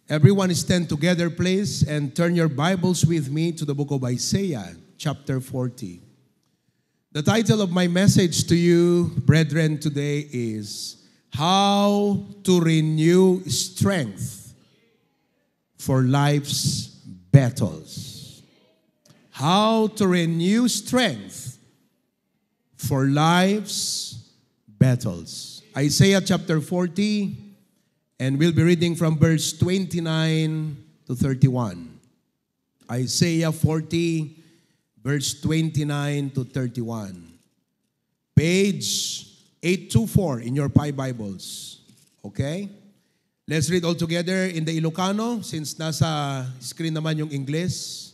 Everyone stand together, please, and turn your Bibles with me to the book of Isaiah, chapter 40. The title of my message to you, brethren, today is How to Renew Strength for Life's Battles. How to renew strength for life's battles. Isaiah chapter 40, and we'll be reading from verse 29 to 31. Isaiah 40, verse 29 to 31. Page 824 in your Pi Bibles. Okay? Let's read all together in the Ilocano since nasa screen naman yung English.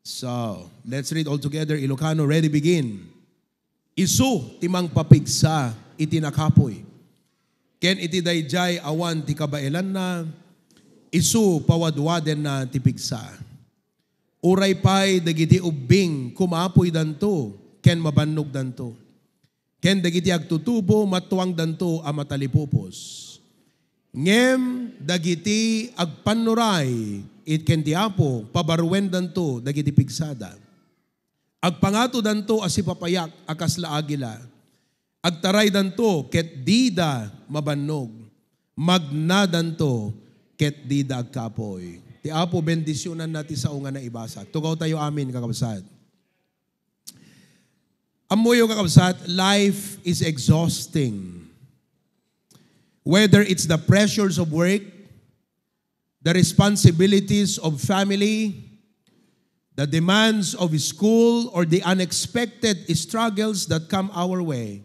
So, let's read all together. Ilocano, ready, begin. Isu, timang papigsa, itinakapoy. Ken iti dayjay awan ti kabailan na, isu pawadwaden na ti pigsa. Uray pay dagiti ubing kumapoy danto, ken mabannog danto. Ken dagiti agtutubo matuang danto a matalipupos. Ngem dagiti agpanuray it ken ti Apo pabarwen danto dagiti pigsada. Agpangato danto asipapayak akas laagila. Agtaray danto ket dida mabannog. Magna danto ket dida agkapoy. Ti Apo bendisyonan nati sa unga na ibasa. Tugaw tayo amin kakabsat. Amoyo kakabsat, life is exhausting. Whether it's the pressures of work, the responsibilities of family, the demands of school, or the unexpected struggles that come our way,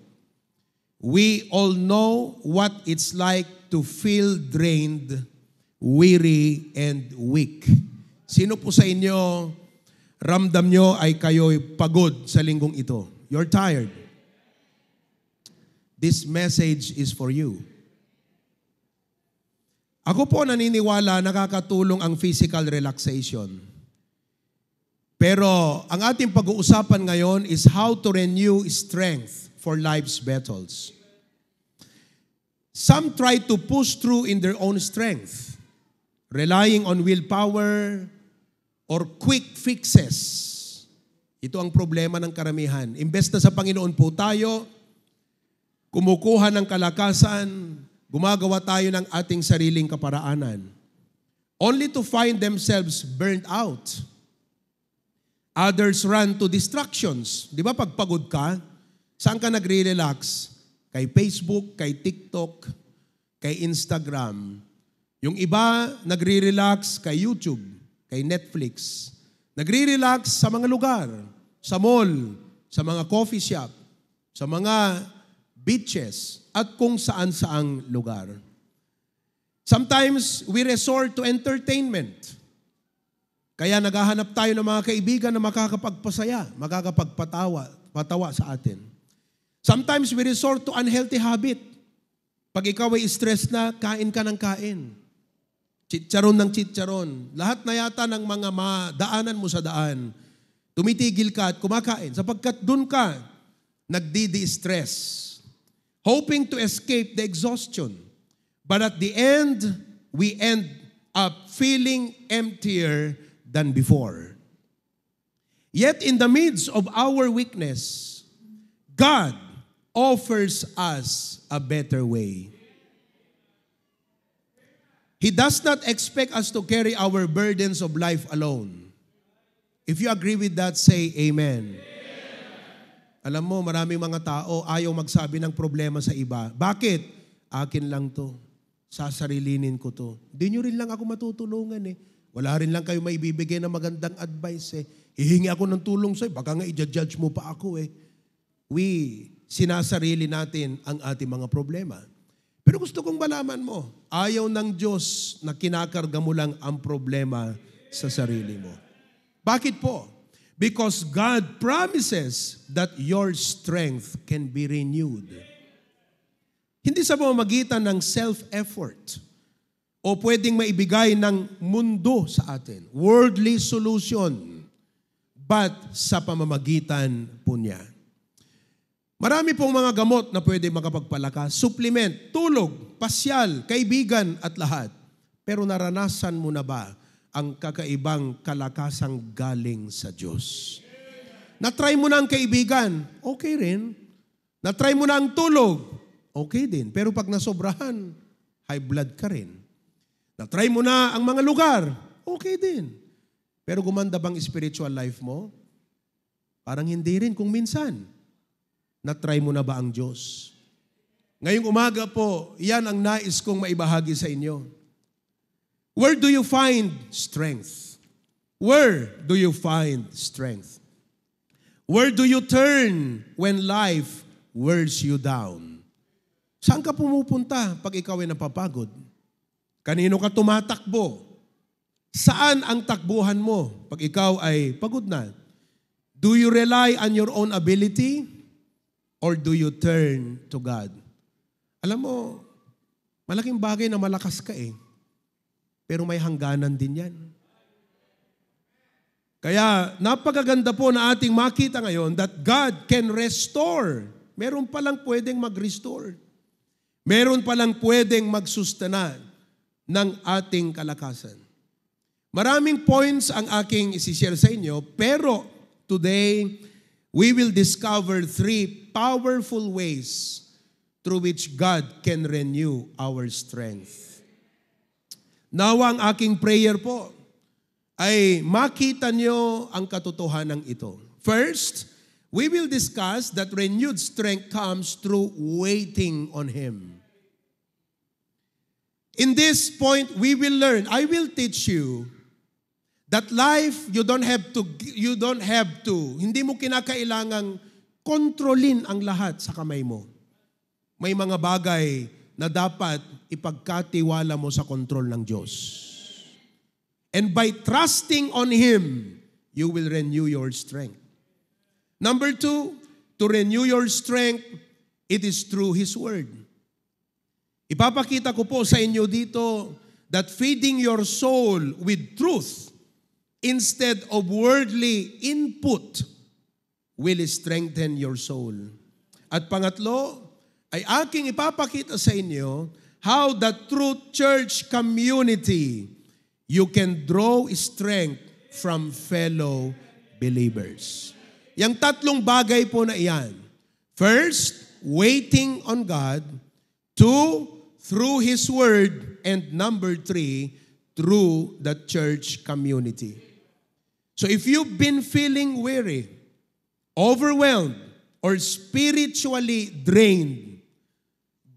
we all know what it's like to feel drained, weary, and weak. Sino po sa inyo, ramdam nyo ay kayo'y pagod sa linggong ito? You're tired. This message is for you. Ako po naniniwala nakakatulong ang physical relaxation. Pero ang ating pag-uusapan ngayon is how to renew strength for life's battles. Some try to push through in their own strength, relying on willpower or quick fixes. Ito ang problema ng karamihan. Imbes na sa Panginoon po tayo, kumukuha ng kalakasan, gumagawa tayo ng ating sariling kaparaanan, only to find themselves burnt out. Others run to distractions. Di ba pag pagod ka, saan ka nagre-relax? Kay Facebook, kay TikTok, kay Instagram. Yung iba, nagre-relax kay YouTube, kay Netflix. Nagre-relax sa mga lugar, sa mall, sa mga coffee shop, sa mga beaches, at kung saan-saang lugar. Sometimes, we resort to entertainment. Kaya naghahanap tayo ng mga kaibigan na makakapagpasaya, makakapagpatawa sa atin. Sometimes, we resort to unhealthy habit. Pag ikaw ay stress na, kain ka ng kain. Chicharon ng chicharon. Lahat na yata ng mga daanan mo sa daan, tumitigil ka at kumakain sapagkat dun ka nagdi-stress. Hoping to escape the exhaustion. But at the end, we end up feeling emptier than before. Yet in the midst of our weakness, God offers us a better way. He does not expect us to carry our burdens of life alone. If you agree with that, say amen. Alam mo, maraming mga tao ayaw magsabi ng problema sa iba. Bakit? Akin lang to. Sasarilinin ko to. Di nyo rin lang ako matutulungan eh. Wala rin lang kayo maibibigay na magandang advice eh. Hihingi ako ng tulong sa'yo. Baka nga i-judge mo pa ako eh. Sinasarili natin ang ating mga problema. Pero gusto kong malaman mo, ayaw ng Diyos na kinakarga mo lang ang problema sa sarili mo. Bakit po? Because God promises that your strength can be renewed. Hindi sa pamamagitan ng self-effort o pwedeng maibigay ng mundo sa atin, worldly solution, but sa pamamagitan po niya. Marami pong mga gamot na pwede makapagpalakas, supplement, tulog, pasyal, kaibigan at lahat. Pero naranasan mo na ba ang kakaibang kalakasang galing sa Diyos? Na-try mo na ang kaibigan, okay rin. Na-try mo na ang tulog, okay din. Pero pag nasobrahan, high blood ka rin. Na-try mo na ang mga lugar, okay din. Pero gumanda bang spiritual life mo? Parang hindi rin kung minsan. Na-try mo na ba ang Diyos? Ngayong umaga po, yan ang nais kong maibahagi sa inyo. Where do you find strength? Where do you find strength? Where do you turn when life wears you down? Saan ka pumupunta pag ikaw ay napapagod? Kanino ka tumatakbo? Saan ang takbuhan mo pag ikaw ay pagod na? Do you rely on your own ability or do you turn to God? Alam mo, malaking bagay na malakas ka eh. Pero may hangganan din yan. Kaya napakaganda po na ating makita ngayon that God can restore. Meron palang pwedeng mag-restore. Meron palang pwedeng magsustana ng ating kalakasan. Maraming points ang aking isi-share sa inyo, pero today, we will discover 3 powerful ways through which God can renew our strength. Nawa ang aking prayer po ay makita nyo ang katotohanan ito. First, we will discuss that renewed strength comes through waiting on Him. In this point, we will learn, I will teach you that life, you don't have to, hindi mo kinakailangang kontrolin ang lahat sa kamay mo. May mga bagay na dapat ipagkatiwala mo sa kontrol ng Diyos. And by trusting on Him, you will renew your strength. Number 2, to renew your strength, it is through His Word. Ipapakita ko po sa inyo dito that feeding your soul with truth instead of worldly input will strengthen your soul. At pangatlo, ay aking ipapakita sa inyo how the Truth Church community you can draw strength from fellow believers. Yang tatlong bagay po na iyan. First, waiting on God. 2, through His Word. And number 3, through the church community. So if you've been feeling weary, overwhelmed, or spiritually drained,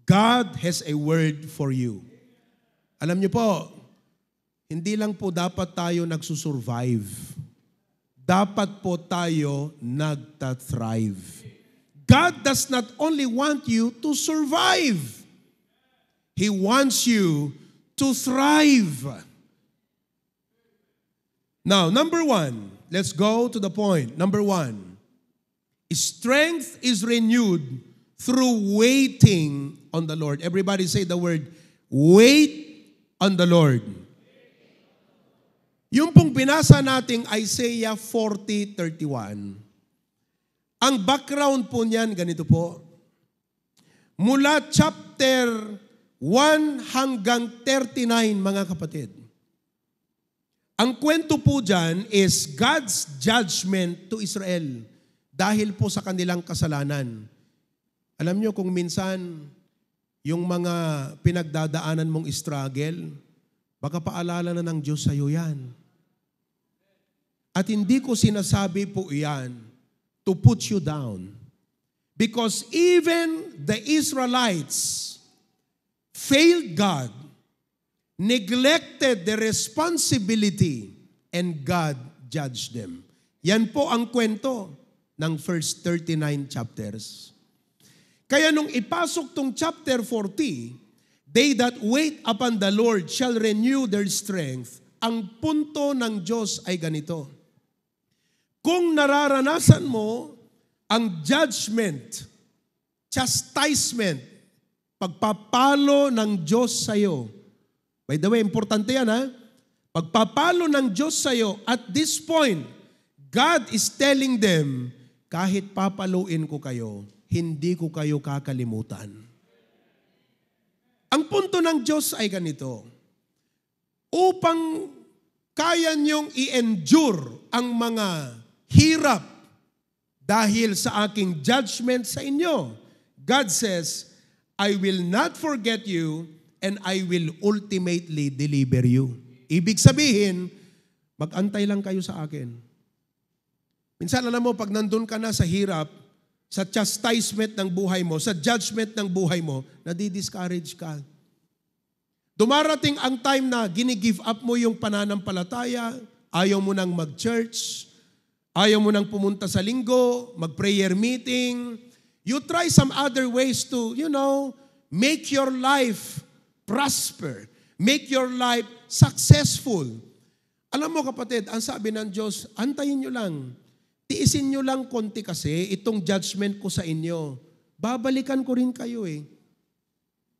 God has a word for you. Alam niyo po, hindi lang po dapat tayo nagsusurvive. Dapat po tayo nagtathrive. God does not only want you to survive. He wants you to thrive. Now, number 1, let's go to the point. Number 1, strength is renewed through waiting on the Lord. Everybody say the word, wait on the Lord. Yung pong binasa nating Isaiah 40:31, ang background po niyan, ganito po. Mula chapter 1 hanggang 39, mga kapatid. Ang kwento po dyan is God's judgment to Israel dahil po sa kanilang kasalanan. Alam nyo kung minsan, yung mga pinagdadaanan mong struggle, baka paalala na ng Diyos sa'yo yan. At hindi ko sinasabi po iyan to put you down. Because even the Israelites failed God, neglected the responsibility, and God judged them. Yan po ang kwento ng first 39 chapters. Kaya nung ipasok tong chapter 40, they that wait upon the Lord shall renew their strength. Ang punto ng Diyos ay ganito. Kung nararanasan mo ang judgment, chastisement, pagpapalo ng Diyos sa'yo. By the way, importante yan ha. Pagpapalo ng Diyos sa'yo, at this point, God is telling them, kahit papaluin ko kayo, hindi ko kayo kakalimutan. Ang punto ng Diyos ay ganito. upang kaya niyong i-endure ang mga hirap dahil sa aking judgment sa inyo. God says, I will not forget you and I will ultimately deliver you. Ibig sabihin, mag-antay lang kayo sa akin. Minsan alam mo, pag nandun ka na sa hirap, sa chastisement ng buhay mo, sa judgment ng buhay mo, nadi-discourage ka. Dumarating ang time na gini-give up mo yung pananampalataya, ayaw mo nang mag-church, ayaw mo nang pumunta sa linggo, mag-prayer meeting. You try some other ways to, make your life prosper, make your life successful. Alam mo kapatid, ang sabi ng Diyos, antayin nyo lang. Tiisin nyo lang konti kasi itong judgment ko sa inyo. Babalikan ko rin kayo eh.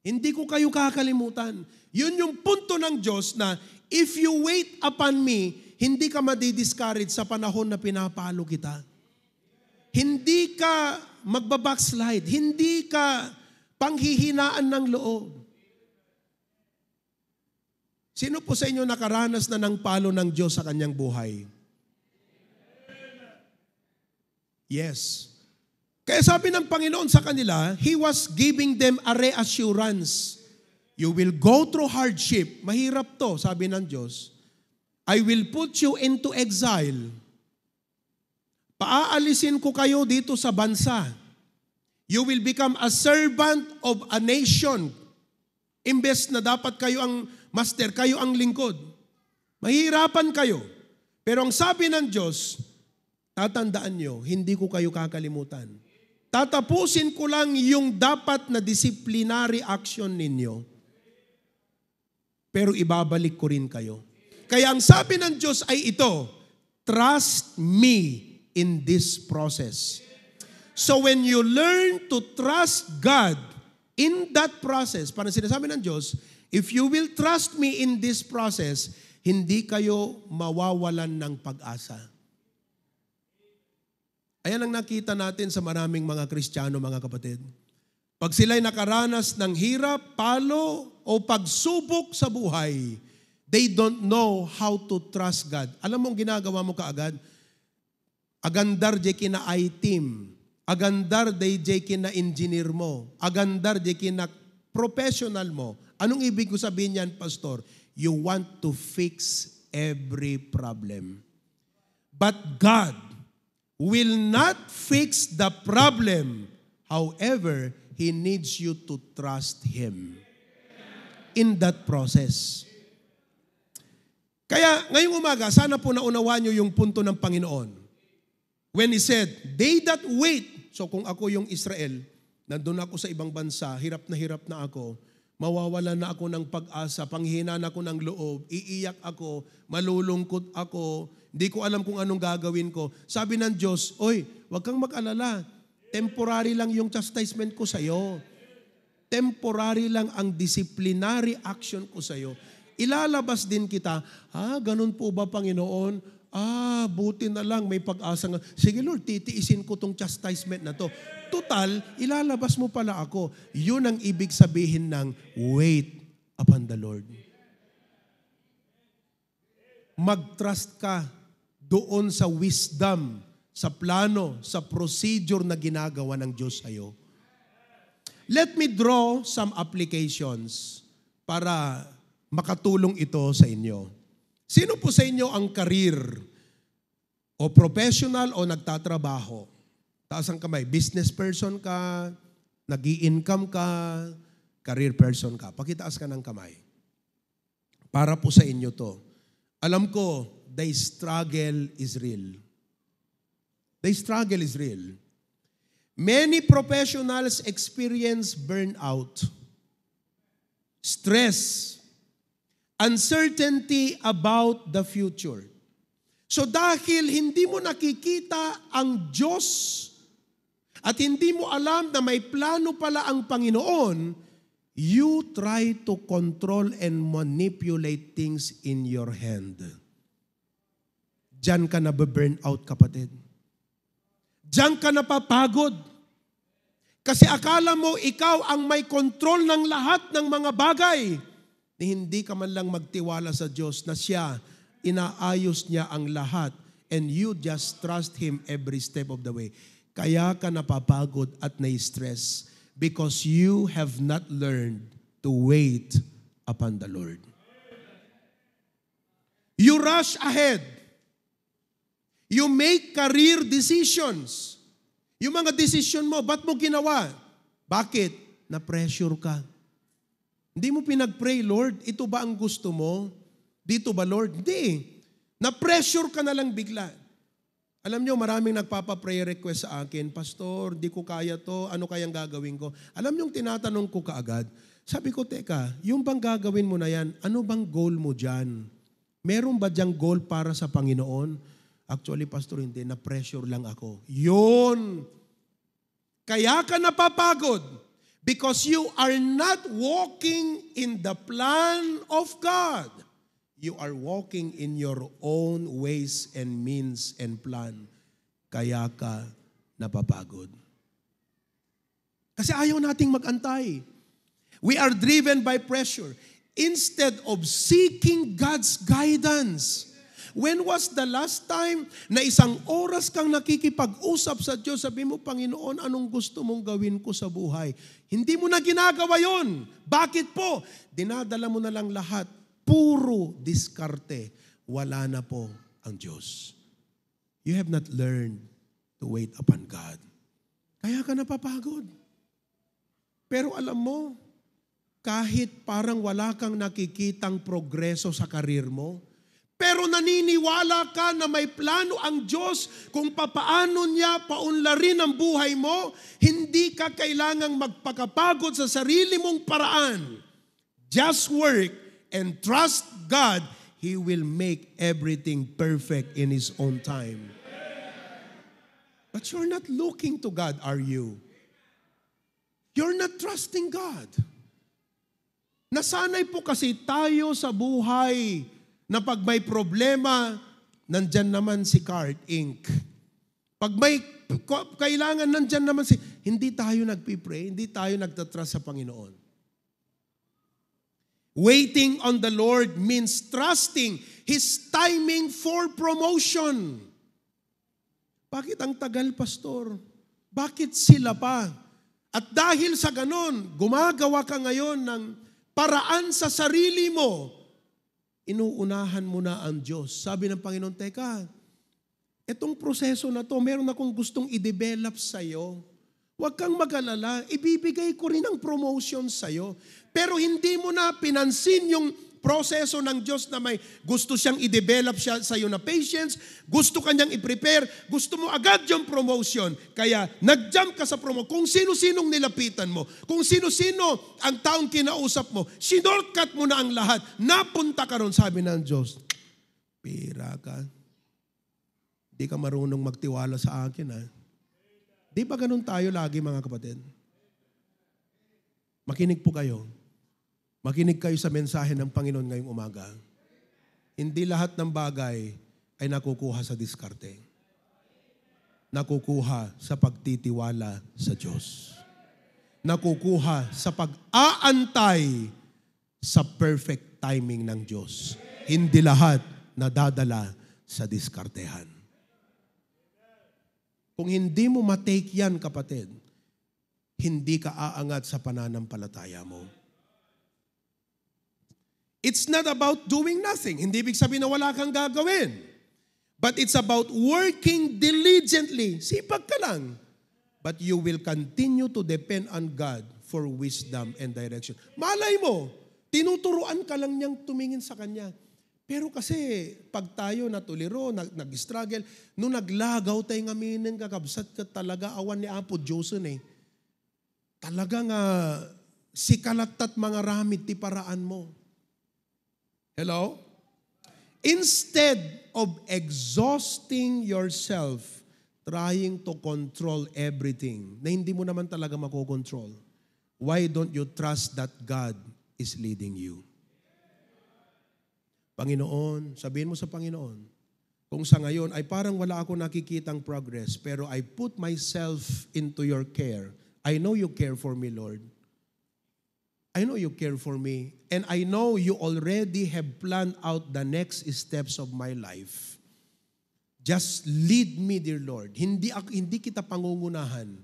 Hindi ko kayo kakalimutan. Yun yung punto ng Diyos na if you wait upon me, hindi ka madi-discourage sa panahon na pinapalo kita. Hindi ka magbabackslide. Hindi ka panghihinaan ng loob. Sino po sa inyo nakaranas na ng palo ng Diyos sa kanyang buhay? Yes. Kaya sabi ng Panginoon sa kanila, He was giving them a reassurance. You will go through hardship. Mahirap to, sabi ng Diyos. I will put you into exile. Paaalisin ko kayo dito sa bansa. You will become a servant of a nation. Imbes na dapat kayo ang master, kayo ang lingkod. Mahirapan kayo. Pero ang sabi ng Diyos, tatandaan nyo, hindi ko kayo kakalimutan. Tatapusin ko lang yung dapat na disciplinary action ninyo. Pero ibabalik ko rin kayo. Kaya ang sabi ng Diyos ay ito, trust me in this process. So when you learn to trust God in that process, parang sinasabi ng Diyos, if you will trust me in this process, hindi kayo mawawalan ng pag-asa. Ayan ang nakita natin sa maraming mga Kristiyano, mga kapatid. Pag sila'y nakaranas ng hirap, palo, o pagsubok sa buhay, they don't know how to trust God. Alam mo ang ginagawa mo kaagad? Agandar di kina I-team. Agandar di kina engineer mo. Agandar di kina professional mo. Anong ibig ko sabihin yan, Pastor? You want to fix every problem. But God will not fix the problem. However, He needs you to trust Him in that process. Kaya ngayong umaga, sana po naunawaan nyo yung punto ng Panginoon. When He said, they that wait, so kung ako yung Israel, nandun ako sa ibang bansa, hirap na ako, mawawala na ako ng pag-asa, panghihinaan ako ng loob, iiyak ako, malulungkot ako, hindi ko alam kung anong gagawin ko. Sabi ng Diyos, oy, wag kang mag-alala. Temporary lang yung chastisement ko sa'yo. Temporary lang ang disciplinary action ko sa'yo. Ilalabas din kita, ganun po ba Panginoon? Buti na lang may pag-asa nga. Sige Lord, titiisin ko tong chastisement na to. Total, ilalabas mo pala ako. Yun ang ibig sabihin ng wait upon the Lord. Mag-trust ka doon sa wisdom, sa plano, sa procedure na ginagawa ng Diyos sa'yo. Let me draw some applications para makatulong ito sa inyo. Sino po sa inyo ang career o professional o nagtatrabaho? Taas ang kamay. Business person ka, nag-i-income ka, career person ka. Pakitaas ka ng kamay. Para po sa inyo to. Alam ko, the struggle is real. The struggle is real. Many professionals experience burnout, stress, uncertainty about the future. So dahil hindi mo nakikita ang Diyos at hindi mo alam na may plano pala ang Panginoon, you try to control and manipulate things in your hand. Diyan ka na burn out, kapatid. Diyan ka napapagod. Kasi akala mo ikaw ang may control ng lahat ng mga bagay. na hindi ka man lang magtiwala sa Diyos na siya, inaayos niya ang lahat and you just trust Him every step of the way. Kaya ka napapagod at na-stress because you have not learned to wait upon the Lord. You rush ahead. You make career decisions. Yung mga decision mo, ba't mo ginawa? Bakit? Na-pressure ka. Hindi mo pinag-pray, Lord, ito ba ang gusto mo? Dito ba, Lord? Hindi. Na-pressure ka na lang bigla. Alam nyo, maraming nagpapa-prayer request sa akin, Pastor, di ko kaya to, ano kayang gagawin ko? Alam nyo, tinatanong ko kaagad. Sabi ko, teka, yung bang gagawin mo na yan, ano bang goal mo dyan? Meron ba dyang goal para sa Panginoon? Actually, Pastor, hindi, na-pressure lang ako. Yun! Kaya ka napapagod because you are not walking in the plan of God. You are walking in your own ways and means and plan. Kaya ka napapagod. Kasi ayaw nating mag-antay. We are driven by pressure. Instead of seeking God's guidance. When was the last time na isang oras kang nakikipag-usap sa Diyos, sabi mo, Panginoon, anong gusto mong gawin ko sa buhay? Hindi mo na ginagawa yon. Bakit po? Dinadala mo na lang lahat. Puro diskarte. Wala na po ang Diyos. You have not learned to wait upon God. Kaya ka napapagod. Pero alam mo, kahit parang wala kang nakikitang progreso sa karir mo, pero naniniwala ka na may plano ang Diyos kung papaano niya paunlarin ang buhay mo, hindi ka kailangang magpakapagod sa sarili mong paraan. Just work and trust God, He will make everything perfect in His own time. But you're not looking to God, are you? You're not trusting God. Nasanay po kasi tayo sa buhay na pag may problema, nandyan naman si card, ink. Pag may kailangan, nandyan naman hindi tayo nagpipray, hindi tayo nagtatrust sa Panginoon. Waiting on the Lord means trusting His timing for promotion. Bakit ang tagal, Pastor? Bakit sila pa? At dahil sa ganon, gumagawa ka ngayon ng paraan sa sarili mo, inuunahan mo na ang Diyos. Sabi ng Panginoon, teka, itong proseso na to, meron akong gustong i-develop sa'yo. Huwag kang mag-alala, ibibigay ko rin ang promotion sa'yo. Pero hindi mo na pinansin yung proseso ng Diyos na may gusto siyang i-develop siya sa'yo na patience, gusto kanyang i-prepare, gusto mo agad yung promotion. Kaya nag-jump ka sa promo. Kung sino-sinong nilapitan mo, kung sino-sino ang taong kinausap mo, sinortcut mo na ang lahat, napunta ka ron, sabi ng Diyos, pira ka. Di ka marunong magtiwala sa akin, ha? Di ba ganun tayo lagi, mga kapatid? Makinig po kayo. Makinig kayo sa mensahe ng Panginoon ngayong umaga. Hindi lahat ng bagay ay nakukuha sa diskarte. Nakukuha sa pagtitiwala sa Diyos. Nakukuha sa pag-aantay sa perfect timing ng Diyos. Hindi lahat nadadala sa diskartehan. Kung hindi mo matake yan, kapatid, hindi ka aangat sa pananampalataya mo. It's not about doing nothing. Hindi ibig sabihin na wala kang gagawin. But it's about working diligently. Sipag ka lang. But you will continue to depend on God for wisdom and direction. Malay mo, tinuturuan ka lang niyang tumingin sa Kanya. Pero kasi, pag tayo natuliro, nag-struggle, nung naglagaw tayo ngaminin, kakabsat ka talaga, awan ni Apo Diyoson eh. Talagang si kalatat mga ramid, ti paraan mo. Hello? Instead of exhausting yourself, trying to control everything, na hindi mo naman talaga makokontrol, why don't you trust that God is leading you? Panginoon, sabihin mo sa Panginoon, kung sa ngayon ay parang wala ako nakikitang progress, pero I put myself into your care. I know you care for me, Lord. I know you care for me, and I know you already have planned out the next steps of my life. Just lead me, dear Lord. Hindi kita pangungunahan.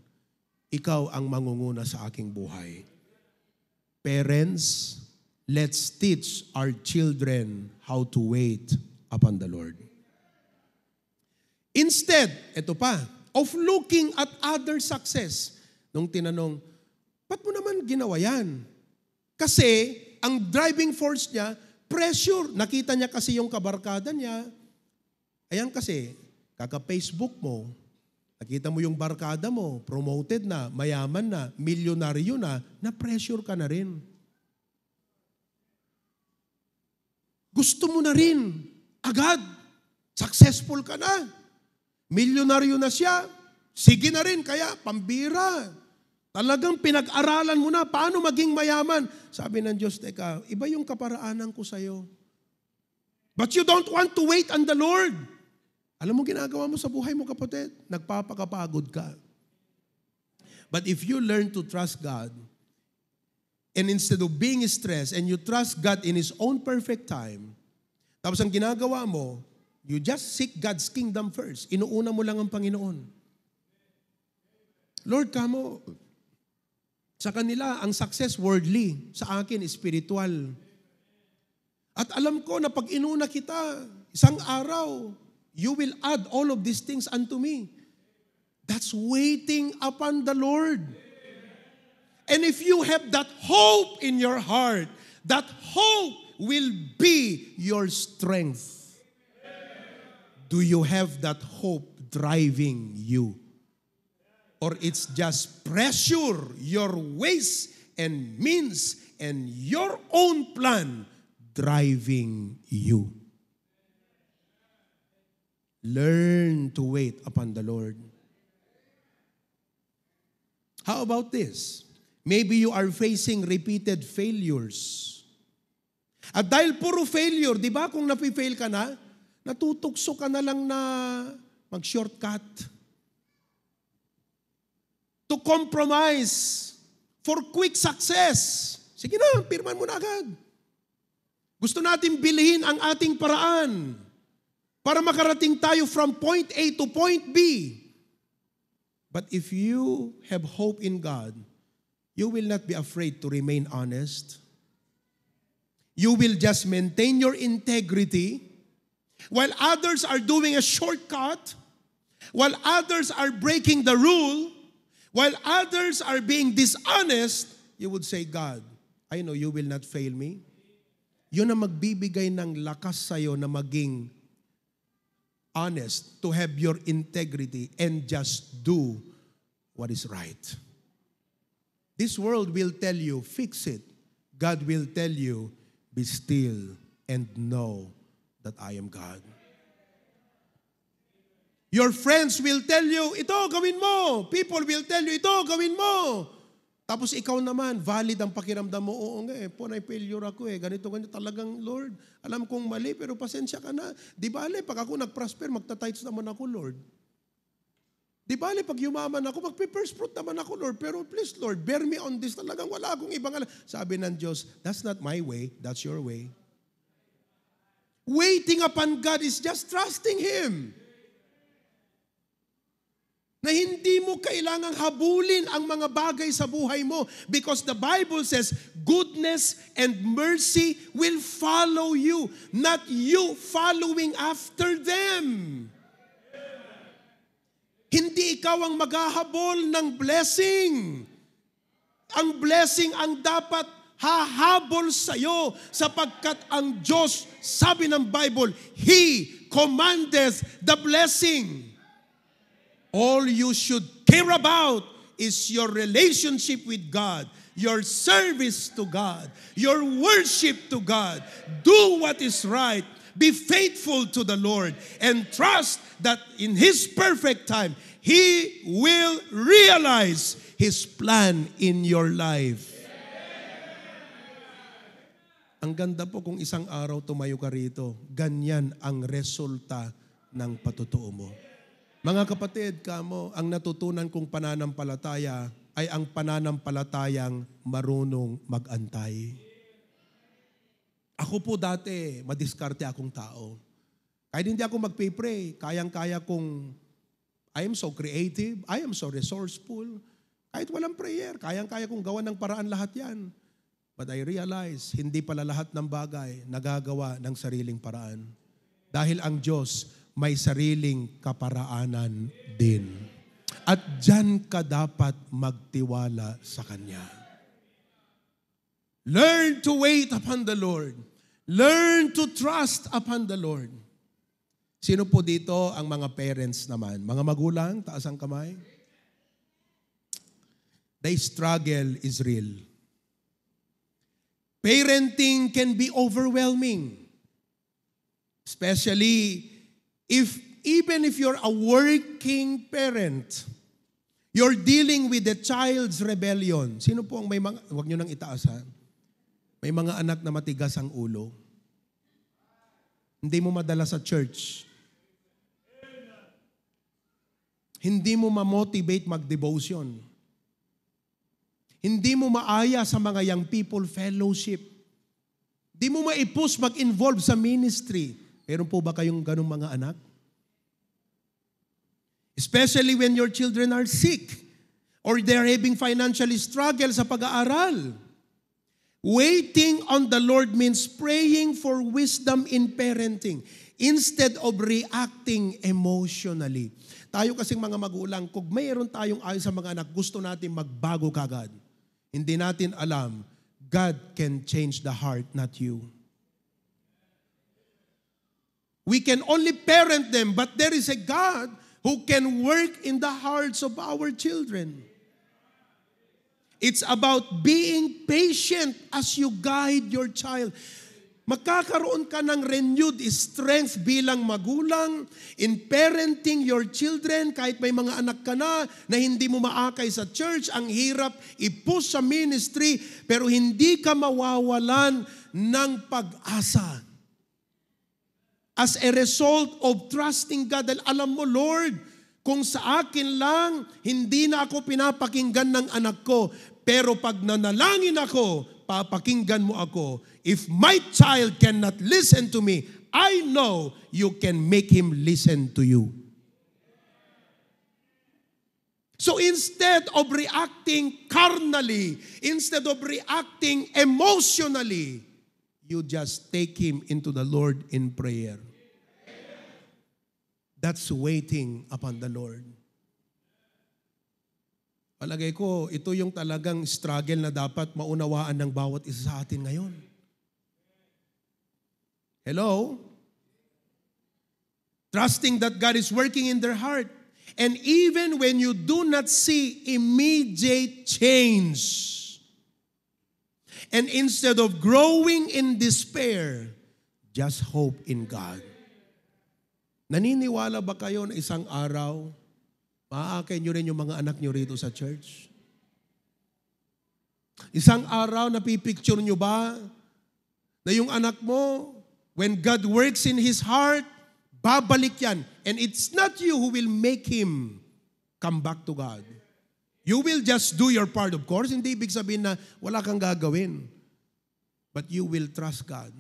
Ikaw ang mangunguna sa aking buhay. Parents, let's teach our children how to wait upon the Lord. Instead, ito pa, of looking at other success. Nung tinanong, ba't mo naman ginawa yan? Kasi, ang driving force niya, pressure. Nakita niya kasi yung kabarkada niya. Ayan kasi, kaka-Facebook mo, nakita mo yung barkada mo, promoted na, mayaman na, milyonaryo na-pressure ka na rin. Gusto mo na rin, agad, successful ka na, milyonaryo na siya, sige na rin, kaya pambira. Talagang pinag-aralan mo na, paano maging mayaman? Sabi ng Diyos, teka, iba yung kaparaanan ko sa'yo. But you don't want to wait on the Lord. Alam mo ginagawa mo sa buhay mo, kapatid? Nagpapakapagod ka. But if you learn to trust God, and instead of being stressed, and you trust God in His own perfect time, tapos ang ginagawa mo, you just seek God's kingdom first. Inuuna mo lang ang Panginoon. Lord, kamo, sa kanila, ang success worldly, sa akin, spiritual. At alam ko na pag inuna kita, isang araw, you will add all of these things unto me. That's waiting upon the Lord. And if you have that hope in your heart, that hope will be your strength. Do you have that hope driving you? Or it's just pressure, your ways and means and your own plan driving you? Learn to wait upon the Lord. How about this? Maybe you are facing repeated failures. At dahil puro failure, di ba kung napi-fail ka na, natutokso ka na lang na mag-shortcut. To compromise for quick success. Sige na, pirman mo na agad. Gusto natin bilhin ang ating paraan para makarating tayo from point A to point B. But if you have hope in God, you will not be afraid to remain honest. You will just maintain your integrity while others are doing a shortcut, while others are breaking the rule, while others are being dishonest. You would say, God, I know you will not fail me. Yun ang magbibigay ng lakas sa'yo na maging honest, to have your integrity and just do what is right. This world will tell you, fix it. God will tell you, be still and know that I am God. Your friends will tell you, ito, gawin mo. People will tell you, ito, gawin mo. Tapos ikaw naman, valid ang pakiramdam mo, oo nga punay failure ako ganito talagang, Lord, alam kong mali, pero pasensya ka na. Di bale, pag ako nag-prosper, magta-tithes naman ako, Lord. Di bale, pag yumaman ako, mag-first fruit naman ako, Lord. Pero please, Lord, bear me on this. Talagang wala akong ibang alam. Sabi ng Diyos, that's not my way, that's your way. Waiting upon God is just trusting Him. Na hindi mo kailangang habulin ang mga bagay sa buhay mo because the Bible says, goodness and mercy will follow you, not you following after them. Hindi ikaw ang maghahabol ng blessing. Ang blessing ang dapat hahabol sa'yo sapagkat ang Diyos, sabi ng Bible, He commandeth the blessing. All you should care about is your relationship with God, your service to God, your worship to God. Do what is right. Be faithful to the Lord and trust that in His perfect time, He will realize His plan in your life. Ang ganda po kung isang araw tumayo ka rito, ganyan ang resulta ng patutuo mo. Mga kapatid, kamo, ang natutunan kong pananampalataya, ay ang pananampalatayang marunong mag-antay. Ako po dati, madiskarte akong tao. Kahit hindi ako magpipray, kayang-kaya kong, I am so creative, I am so resourceful. Kahit walang prayer, kayang-kaya kong gawa ng paraan lahat yan. But I realize, hindi pala lahat ng bagay nagagawa ng sariling paraan. Dahil ang Diyos may sariling kaparaanan din. At dyan ka dapat magtiwala sa Kanya. Learn to wait upon the Lord. Learn to trust upon the Lord. Sino po dito ang mga parents naman? Mga magulang, taas ang kamay. The struggle is real. Parenting can be overwhelming. Especially even if you're a working parent, you're dealing with the child's rebellion. Sino po ang may mga, huwag nyo nang itaas ha? May mga anak na matigas ang ulo. Hindi mo madala sa church. Hindi mo ma-motivate mag-devotion. Hindi mo maaya sa mga young people fellowship. Hindi mo ma-push mag-involve sa ministry. Meron po ba kayong ganung mga anak? Especially when your children are sick or they're having financial struggle sa pag-aaral. Waiting on the Lord means praying for wisdom in parenting instead of reacting emotionally. Tayo kasing mga magulang, kung mayroon tayong ayon sa mga anak, gusto natin magbago kagad. Hindi natin alam, God can change the heart, not you. We can only parent them, but there is a God who can work in the hearts of our children. It's about being patient as you guide your child. Magkakaroon ka ng renewed strength bilang magulang in parenting your children kahit may mga anak ka na hindi mo maakay sa church, ang hirap i-push sa ministry, pero hindi ka mawawalan ng pag-asa. As a result of trusting God, dahil alam mo, Lord, kung sa akin lang, hindi na ako pinapakinggan ng anak ko, pero pag nanalangin ako, papakinggan mo ako. If my child cannot listen to me, I know you can make him listen to you. So instead of reacting carnally, instead of reacting emotionally, you just take him into the Lord in prayer. That's waiting upon the Lord. Palagay ko, ito yung talagang struggle na dapat maunawaan ng bawat isa sa atin ngayon. Hello? Trusting that God is working in their heart. And even when you do not see immediate change, and instead of growing in despair, just hope in God. Naniniwala ba kayo na isang araw, maaakay nyo rin yung mga anak nyo rito sa church? Isang araw, napipicture nyo ba na yung anak mo, when God works in his heart, babalik yan. And it's not you who will make him come back to God. You will just do your part, of course. Hindi ibig sabihin na wala kang gagawin. But you will trust God.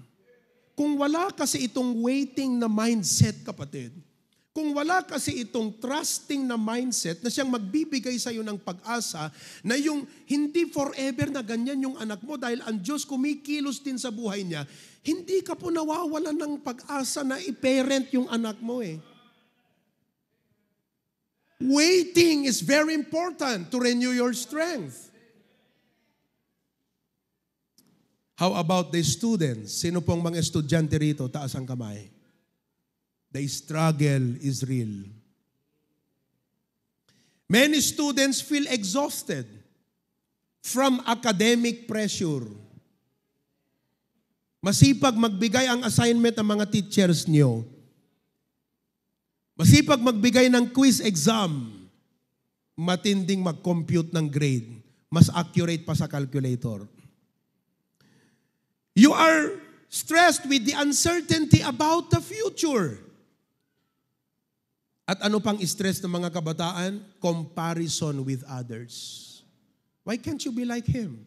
Kung wala kasi itong waiting na mindset, kapatid, kung wala kasi itong trusting na mindset na siyang magbibigay sa iyo ng pag-asa na yung hindi forever na ganyan yung anak mo dahil ang Diyos kumikilos din sa buhay niya, hindi ka po nawawalan ng pag-asa na i-parent yung anak mo eh. Waiting is very important to renew your strength. How about the students? Sino pong mga estudyante rito? Taas ang kamay. The struggle is real. Many students feel exhausted from academic pressure. Masipag magbigay ang assignment ng mga teachers niyo. Masipag magbigay ng quiz exam. Matinding mag-compute ng grade. Mas accurate pa sa calculator. You are stressed with the uncertainty about the future. At ano pang stress ng mga kabataan? Comparison with others. Why can't you be like him?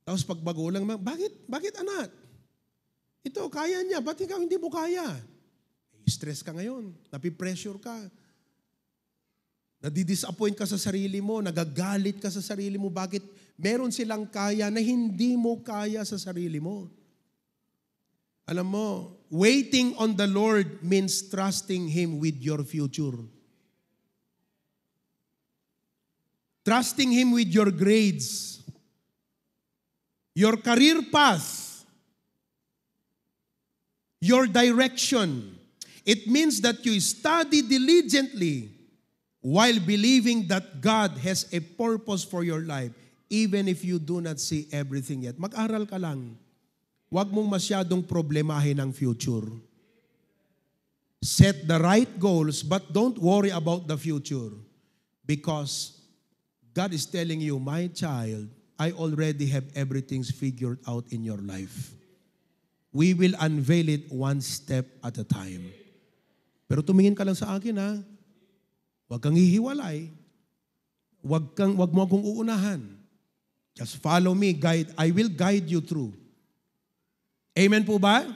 Tapos pag magulang, bakit anak? Ito, kaya niya. Ba't ikaw hindi mo kaya? Stress ka ngayon. Napipressure ka. Nadidisappoint ka sa sarili mo. Nagagalit ka sa sarili mo. Bakit meron silang kaya na hindi mo kaya sa sarili mo? Alam mo, waiting on the Lord means trusting Him with your future. Trusting Him with your grades, your career path, your direction. It means that you study diligently while believing that God has a purpose for your life, even if you do not see everything yet. Mag-aral ka lang. Huwag mong masyadong problemahin ang future. Set the right goals, but don't worry about the future. Because God is telling you, my child, I already have everything figured out in your life. We will unveil it one step at a time. Pero tumingin ka lang sa akin, ha? Huwag kang hihiwalay. Huwag mo akong uunahan. Just follow me, guide. I will guide you through. Amen po ba?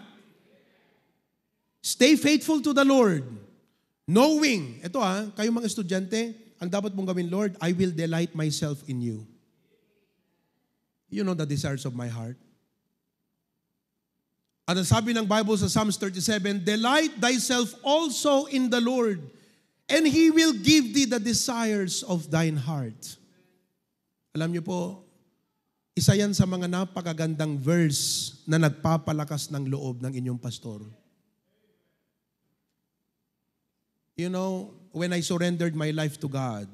Stay faithful to the Lord. Knowing, ito kayong mga estudyante, ang dapat mong gawin, Lord, I will delight myself in you. You know the desires of my heart. At ang sabi ng Bible sa Psalms 37, delight thyself also in the Lord, and He will give thee the desires of thine heart. Alam niyo po, isa yan sa mga napakagandang verse na nagpapalakas ng loob ng inyong pastor. You know, when I surrendered my life to God,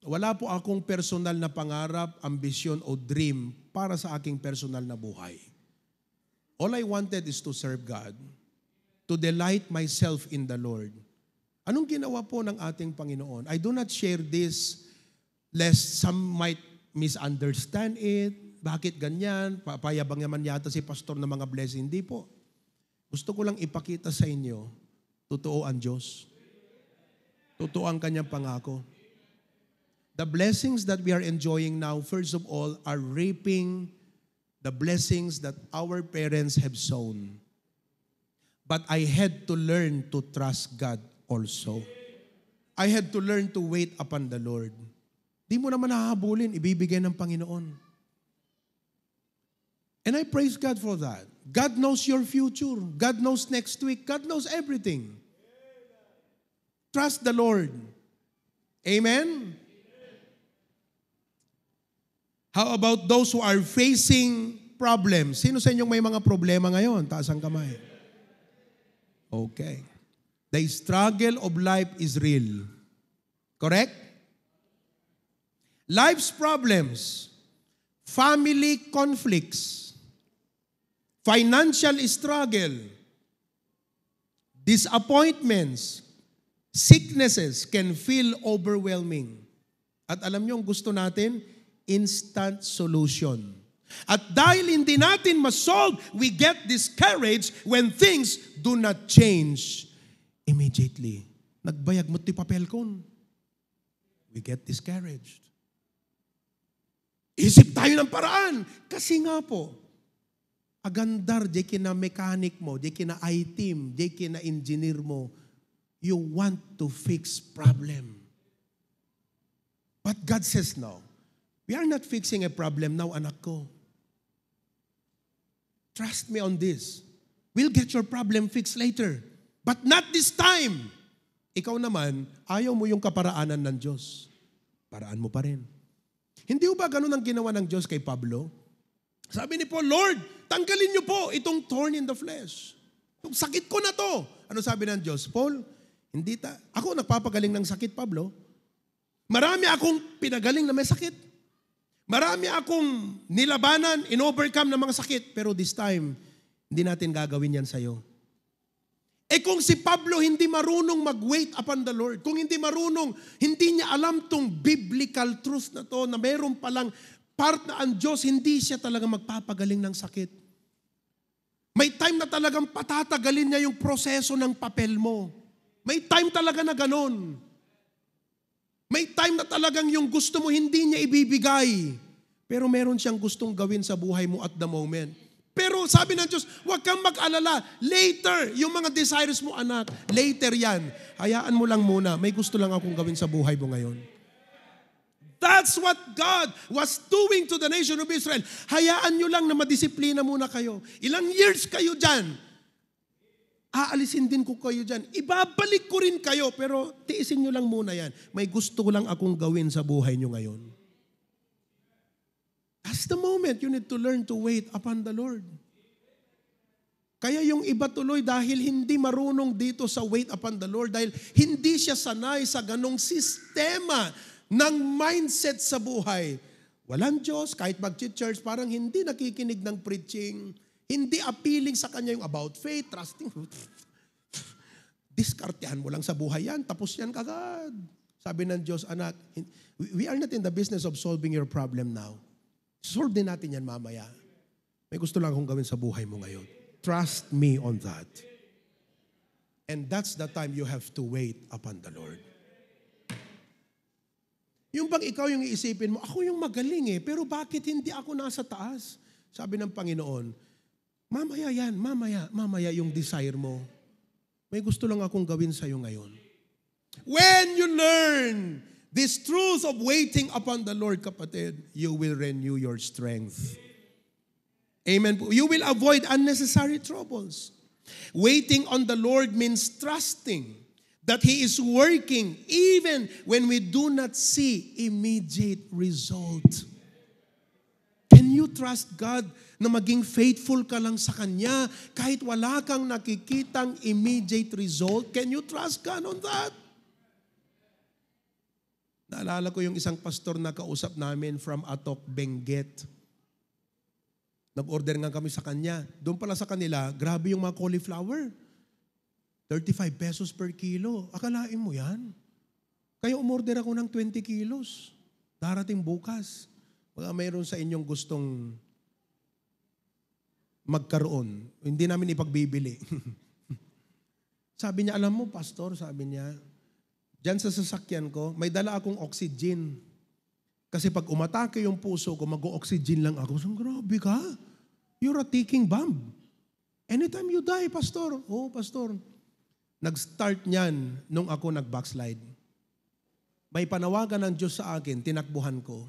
wala po akong personal na pangarap, ambisyon o dream para sa aking personal na buhay. All I wanted is to serve God, to delight myself in the Lord. Anong ginawa po ng ating Panginoon? I do not share this lest some might misunderstand it. Bakit ganyan? Papayabang naman yata si pastor ng mga blessing. Hindi po. Gusto ko lang ipakita sa inyo, totoo ang Diyos. Totoo ang kanyang pangako. The blessings that we are enjoying now, first of all, are reaping the blessings that our parents have sown. But I had to learn to trust God also. I had to learn to wait upon the Lord. Di mo naman hahabulin, ibibigay ng Panginoon. And I praise God for that. God knows your future. God knows next week. God knows everything. Trust the Lord. Amen? How about those who are facing problems? Sino sa inyong may mga problema ngayon? Taas ang kamay. Okay. The struggle of life is real. Correct? Life's problems, family conflicts, financial struggle, disappointments, sicknesses can feel overwhelming. At alam niyo, ang gusto natin, instant solution. At dahil hindi natin ma-solve, we get discouraged when things do not change immediately. Nagbayag mo ti papel kon. We get discouraged. Isip tayo ng paraan. Kasi nga po, agandar, di kina mechanic mo, di kina I-team, di kina engineer mo, you want to fix problem. But God says no. We are not fixing a problem now, anak ko. Trust me on this. We'll get your problem fixed later. But not this time. Ikaw naman, ayaw mo yung kaparaanan ng Diyos. Paraan mo pa rin. Hindi ba ganun ang ginawa ng Diyos kay Pablo? Sabi ni Paul, Lord, tanggalin niyo po itong thorn in the flesh. Yung sakit ko na to. Ano sabi ng Diyos? Paul, ako nagpapagaling ng sakit, Pablo. Marami akong pinagaling na may sakit. Marami akong nilabanan, in-overcome ng mga sakit. Pero this time, hindi natin gagawin yan sa'yo. Kung si Pablo hindi marunong mag-wait upon the Lord, kung hindi marunong, hindi niya alam tong biblical truth na to, na meron palang part na ang Diyos, hindi siya talaga magpapagaling ng sakit. May time na talagang patatagalin niya yung proseso ng papel mo. May time talaga na ganun. May time na talagang yung gusto mo hindi niya ibibigay. Pero meron siyang gustong gawin sa buhay mo at the moment. Pero sabi ng Diyos, huwag kang mag-alala. Later, yung mga desires mo, anak, later yan. Hayaan mo lang muna. May gusto lang akong gawin sa buhay mo ngayon. That's what God was doing to the nation of Israel. Hayaan nyo lang na madisiplina muna kayo. Ilang years kayo dyan. Aalisin din ko kayo dyan. Ibabalik ko rin kayo, pero tiisin nyo lang muna yan. May gusto lang akong gawin sa buhay nyo ngayon. That's the moment you need to learn to wait upon the Lord. Kaya yung iba tuloy dahil hindi marunong dito sa wait upon the Lord, dahil hindi siya sanay sa ganong sistema ng mindset sa buhay. Walang Diyos, kahit mag-church, parang hindi nakikinig ng preaching, hindi appealing sa kanya yung about faith, trusting. Diskartehan mo lang sa buhay yan, tapos yan kagad. Sabi ng Diyos, anak, we are not in the business of solving your problem now. Solve din natin yan mamaya. May gusto lang akong gawin sa buhay mo ngayon. Trust me on that. And that's the time you have to wait upon the Lord. Yung bang ikaw yung iisipin mo, ako yung magaling pero bakit hindi ako nasa taas? Sabi ng Panginoon, mamaya yan, mamaya yung desire mo. May gusto lang akong gawin sa'yo ngayon. When you learn this truth of waiting upon the Lord, kapatid, you will renew your strength. Amen po. You will avoid unnecessary troubles. Waiting on the Lord means trusting that He is working even when we do not see immediate result. Can you trust God na maging faithful ka lang sa Kanya kahit wala kang nakikitang immediate result? Can you trust God on that? Naalala ko yung isang pastor na kausap namin from Atok, Benguet. Nag-order nga kami sa kanya. Doon pala sa kanila, grabe yung mga cauliflower. 35 pesos per kilo. Akalain mo yan? Kaya umorder ako ng 20 kilos. Darating bukas. Baka mayroon sa inyong gustong magkaroon. Hindi namin ipagbibili. Sabi niya, alam mo, pastor, sabi niya, diyan sa sasakyan ko, may dala akong oxygen. Kasi pag umatake yung puso ko, mag-oxygen lang ako. So, grabe ka. You're a ticking bomb. Anytime you die, pastor. Oh, pastor. Nag-start niyan nung ako nag-backslide. May panawagan ng Diyos sa akin, tinakbuhan ko.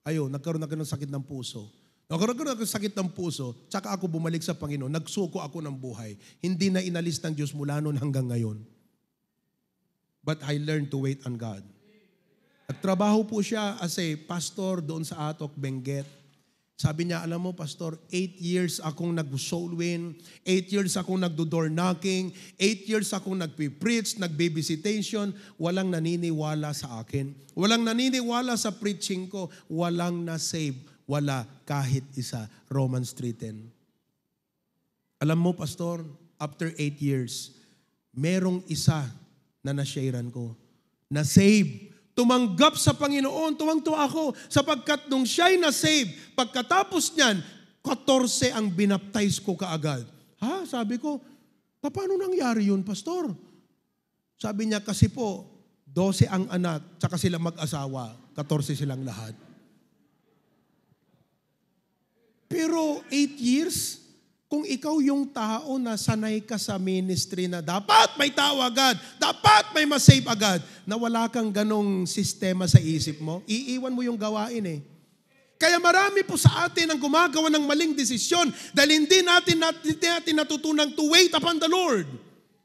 Nagkaroon ako ng sakit ng puso. Nagkaroon ako ng sakit ng puso, tsaka ako bumalik sa Panginoon, nagsuko ako ng buhay. Hindi na inalis ng Diyos mula noon hanggang ngayon. But I learned to wait on God. Nagtrabaho po siya as a pastor doon sa Atok, Benguet. Sabi niya, alam mo, pastor, 8 years akong nag-soul win, 8 years akong nagdo-door knocking, 8 years akong nagpi-preach, nag-babysittation, walang naniniwala sa akin. Walang naniniwala sa preaching ko, walang na-save, wala kahit isa. Romans 3:10. Alam mo, pastor, after 8 years, merong isa na na-sharean ko, na-save. Tumanggap sa Panginoon, tuwang-tuwa ako sapagkat nung siya'y na-save, pagkatapos niyan, 14 ang binaptize ko kaagad. Sabi ko, paano nangyari yun, pastor? Sabi niya, kasi po, 12 ang anak, tsaka sila mag-asawa, 14 silang lahat. Pero 8 years, kung ikaw yung tao na sanay ka sa ministry na dapat may tao agad, dapat may masave agad, na wala kang ganong sistema sa isip mo, iiwan mo yung gawain Kaya marami po sa atin ang gumagawa ng maling desisyon dahil hindi natin natutunang to wait upon the Lord.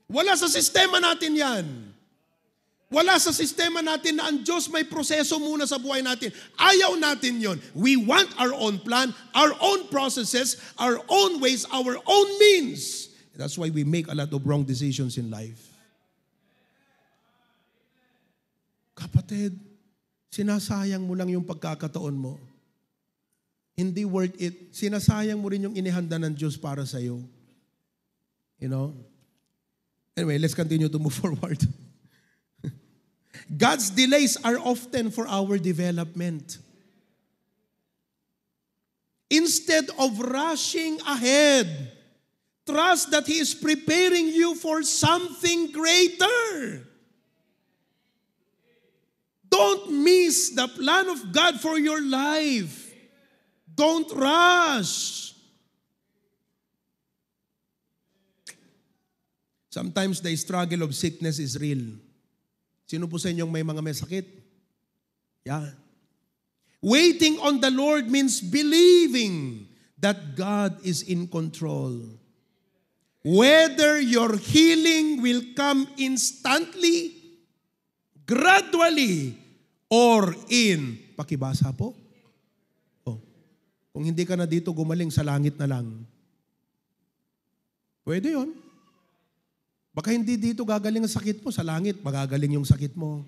Wala sa sistema natin yan. Wala sa sistema natin na ang Diyos may proseso muna sa buhay natin. Ayaw natin yon. We want our own plan, our own processes, our own ways, our own means. That's why we make a lot of wrong decisions in life. Kapatid, sinasayang mo lang yung pagkakataon mo. Hindi worth it. Sinasayang mo rin yung inihanda ng Diyos para sa'yo. You know? Anyway, let's continue to move forward. God's delays are often for our development. Instead of rushing ahead, trust that He is preparing you for something greater. Don't miss the plan of God for your life. Don't rush. Sometimes the struggle of sickness is real. Sino po sa inyong may sakit? Yeah. Waiting on the Lord means believing that God is in control. Whether your healing will come instantly, gradually, or in, pakibasa po. Oh, kung hindi ka na dito gumaling, sa langit na lang. Pwede yon. Baka hindi dito gagaling ang sakit mo, sa langit magagaling yung sakit mo.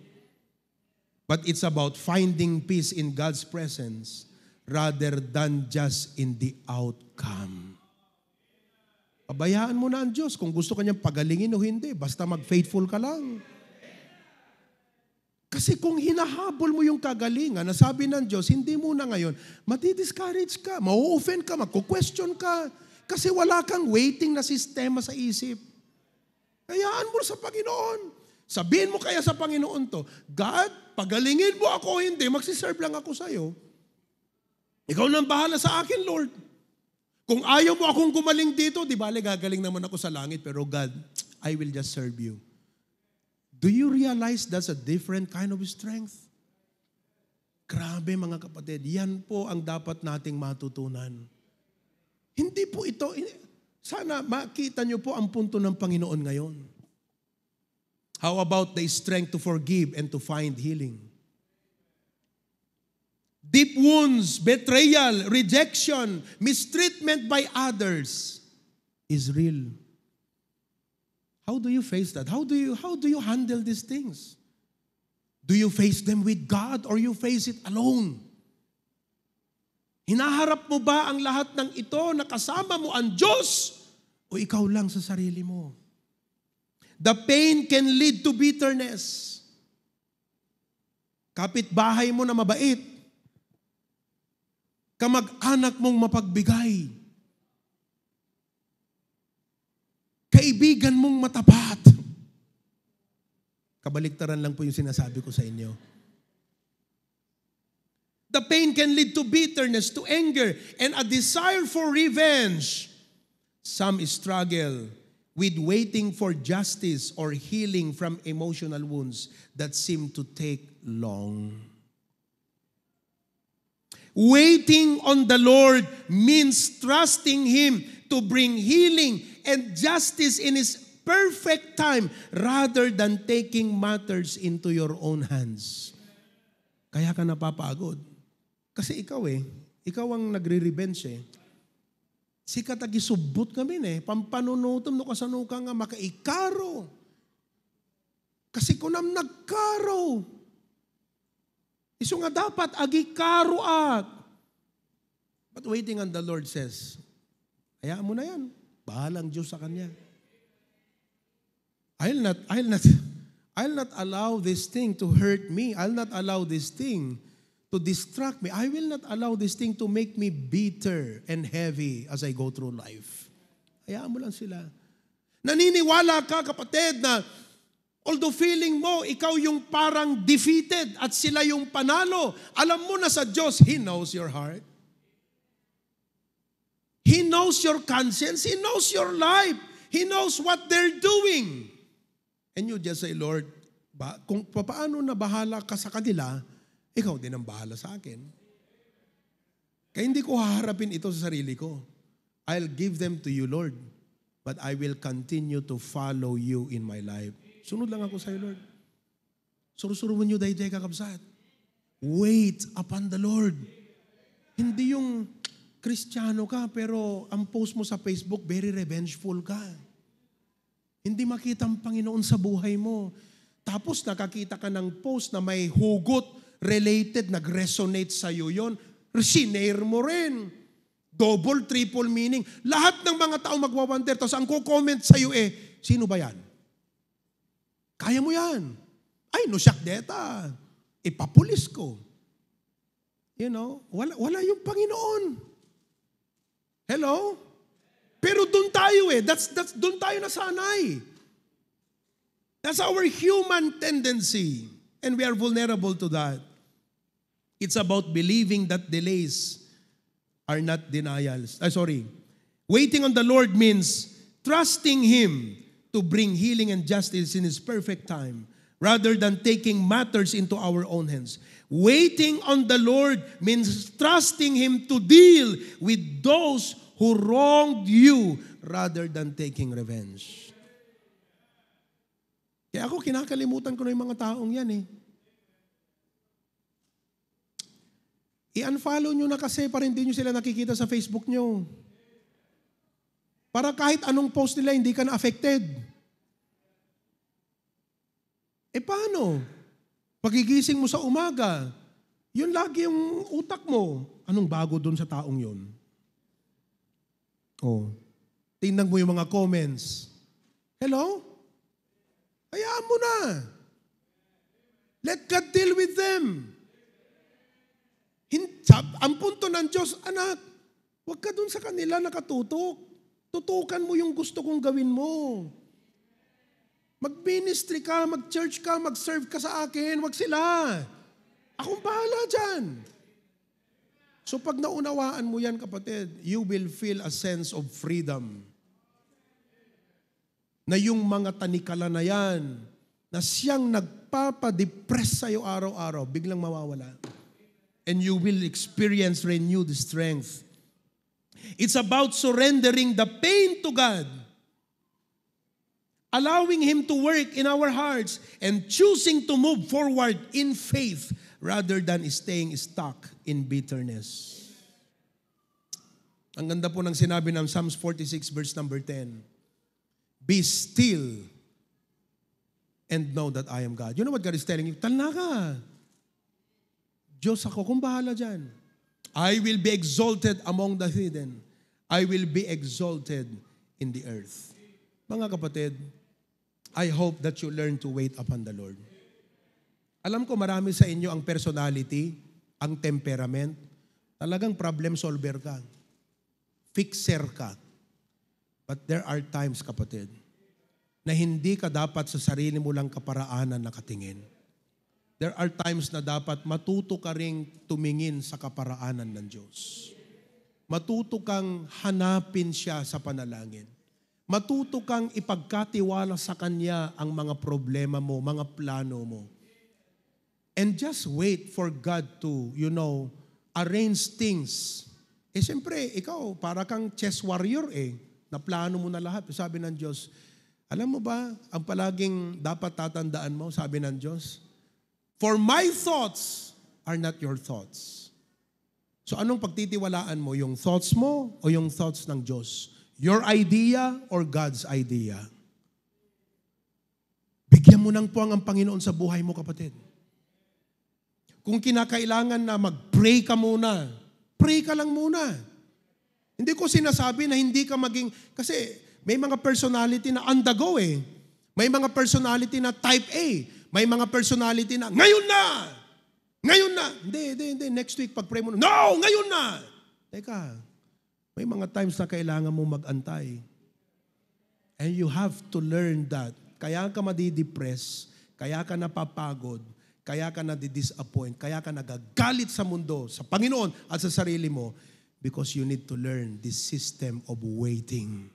But it's about finding peace in God's presence rather than just in the outcome. Pabayaan mo na ang Diyos kung gusto kanyang pagalingin o hindi. Basta mag-faithful ka lang. Kasi kung hinahabol mo yung kagalingan, nasabi ng Diyos, hindi muna ngayon, mati-discourage ka, mau-offend ka, magko-question ka. Kasi wala kang waiting na sistema sa isip. Hayaan mo sa Panginoon. Sabihin mo kaya sa Panginoon to, God, pagalingin mo ako, hindi, magsiserve lang ako sa'yo. Ikaw nang bahala sa akin, Lord. Kung ayaw mo akong gumaling dito, di bale gagaling naman ako sa langit, pero God, I will just serve you. Do you realize that's a different kind of strength? Grabe mga kapatid, yan po ang dapat nating matutunan. Hindi po ito, sana makita niyo po ang punto ng Panginoon ngayon. How about the strength to forgive and to find healing? Deep wounds, betrayal, rejection, mistreatment by others is real. How do you face that? How do you handle these things? Do you face them with God or you face it alone? Hinaharap mo ba ang lahat ng ito na kasama mo ang Diyos o ikaw lang sa sarili mo? The pain can lead to bitterness. Kapitbahay mo na mabait. Kamag-anak mong mapagbigay. Kaibigan mong matapat. Kabaliktaran lang po yung sinasabi ko sa inyo. The pain can lead to bitterness, to anger, and a desire for revenge. Some struggle with waiting for justice or healing from emotional wounds that seem to take long. Waiting on the Lord means trusting Him to bring healing and justice in His perfect time rather than taking matters into your own hands. Kaya ka napapagod. Kasi ikaw ang nagre-revenge eh. Sikat agisubot kami pampanunutom no kasanuka nga makaikaro. Kasi kunam nagkaro. Iso nga dapat agikaro at. But waiting on the Lord says, hayaan mo na yan. Bahalang Diyos sa Kanya. I'll not allow this thing to hurt me. I'll not allow this thing to distract me. I will not allow this thing to make me bitter and heavy as I go through life. Hayaan mo lang sila. Naniniwala ka, kapatid, na although feeling mo, ikaw yung parang defeated at sila yung panalo, alam mo na sa Diyos, He knows your heart. He knows your conscience. He knows your life. He knows what they're doing. And you just say, Lord, kung paano na bahala ka sa kanila, ikaw din ang bahala sa akin. Kaya hindi ko haharapin ito sa sarili ko. I'll give them to you, Lord. But I will continue to follow you in my life. Sunod lang ako sa iyo, Lord. Surusuruan niyo dayday kakabsat. Wait upon the Lord. Hindi yung Kristiyano ka, pero ang post mo sa Facebook, very revengeful ka. Hindi makita ang Panginoon sa buhay mo. Tapos nakakita ka ng post na may hugot related, nag-resonate sa'yo yun. Sinare mo rin. Double, triple meaning. Lahat ng mga tao magwawander. Tapos ang ko-comment sa'yo sino ba yan? Kaya mo yan. Ay, no siyak deta. Ipapulis ko. You know, wala yung Panginoon. Hello? Pero doon tayo doon tayo nasanay. That's our human tendency. And we are vulnerable to that. It's about believing that delays are not denials. Waiting on the Lord means trusting Him to bring healing and justice in His perfect time, rather than taking matters into our own hands. Waiting on the Lord means trusting Him to deal with those who wronged you rather than taking revenge. Kaya ako, kinakalimutan ko na yung mga taong yan eh. I-unfollow nyo na kasi para hindi nyo sila nakikita sa Facebook nyo. Para kahit anong post nila, hindi ka na affected. Paano? Pagigising mo sa umaga, yun lagi yung utak mo. Anong bago doon sa taong yun? Tingnan mo yung mga comments. Hello? Hayaan mo na. Let God deal with them. Ang punto ng Diyos, anak, huwag ka doon sa kanila nakatutok. Tutukan mo yung gusto kong gawin mo. Mag-ministry ka, mag-church ka, mag-serve ka sa akin, wag sila. Akong bahala dyan. So pag naunawaan mo yan, kapatid, you will feel a sense of freedom. Na yung mga tanikala na yan, na siyang nagpapadepress sa'yo araw-araw, biglang mawawala. And you will experience renewed strength. It's about surrendering the pain to God, allowing Him to work in our hearts, and choosing to move forward in faith rather than staying stuck in bitterness. Ang ganda po ng sinabi ng Psalms 46 verse number 10. Be still and know that I am God. You know what God is telling you? Talna ka. Diyos ako, kung bahala dyan. I will be exalted among the hidden. I will be exalted in the earth. Mga kapatid, I hope that you learn to wait upon the Lord. Alam ko marami sa inyo ang personality, ang temperament. Talagang problem solver ka. Fixer ka. But there are times, kapatid, na hindi ka dapat sa sarili mo lang kaparaanan nakatingin. There are times na dapat matuto ka ring tumingin sa kaparaanan ng Diyos. Matuto kang hanapin siya sa panalangin. Matuto kang ipagkatiwala sa Kanya ang mga problema mo, mga plano mo. And just wait for God to, arrange things. Siyempre, ikaw, para kang chess warrior na plano mo na lahat. Sabi ng Diyos, alam mo ba, ang palaging dapat tatandaan mo, sabi ng Diyos, for my thoughts are not your thoughts. So anong pagtitiwalaan mo? Yung thoughts mo o yung thoughts ng Diyos? Your idea or God's idea? Bigyan mo ng puwang ang Panginoon sa buhay mo, kapatid. Kung kinakailangan na mag-pray ka muna, pray ka lang muna. Hindi ko sinasabi na hindi ka maging, kasi may mga personality na on the go May mga personality na type A. May mga personality na, ngayon na! Ngayon na! Hindi. Next week, pag-pray mo, no! Ngayon na! Teka, may mga times na kailangan mo mag-antay. And you have to learn that. Kaya ka madidepress, kaya ka napapagod, kaya ka nadidisappoint, kaya ka nagagalit sa mundo, sa Panginoon at sa sarili mo, because you need to learn this system of waiting.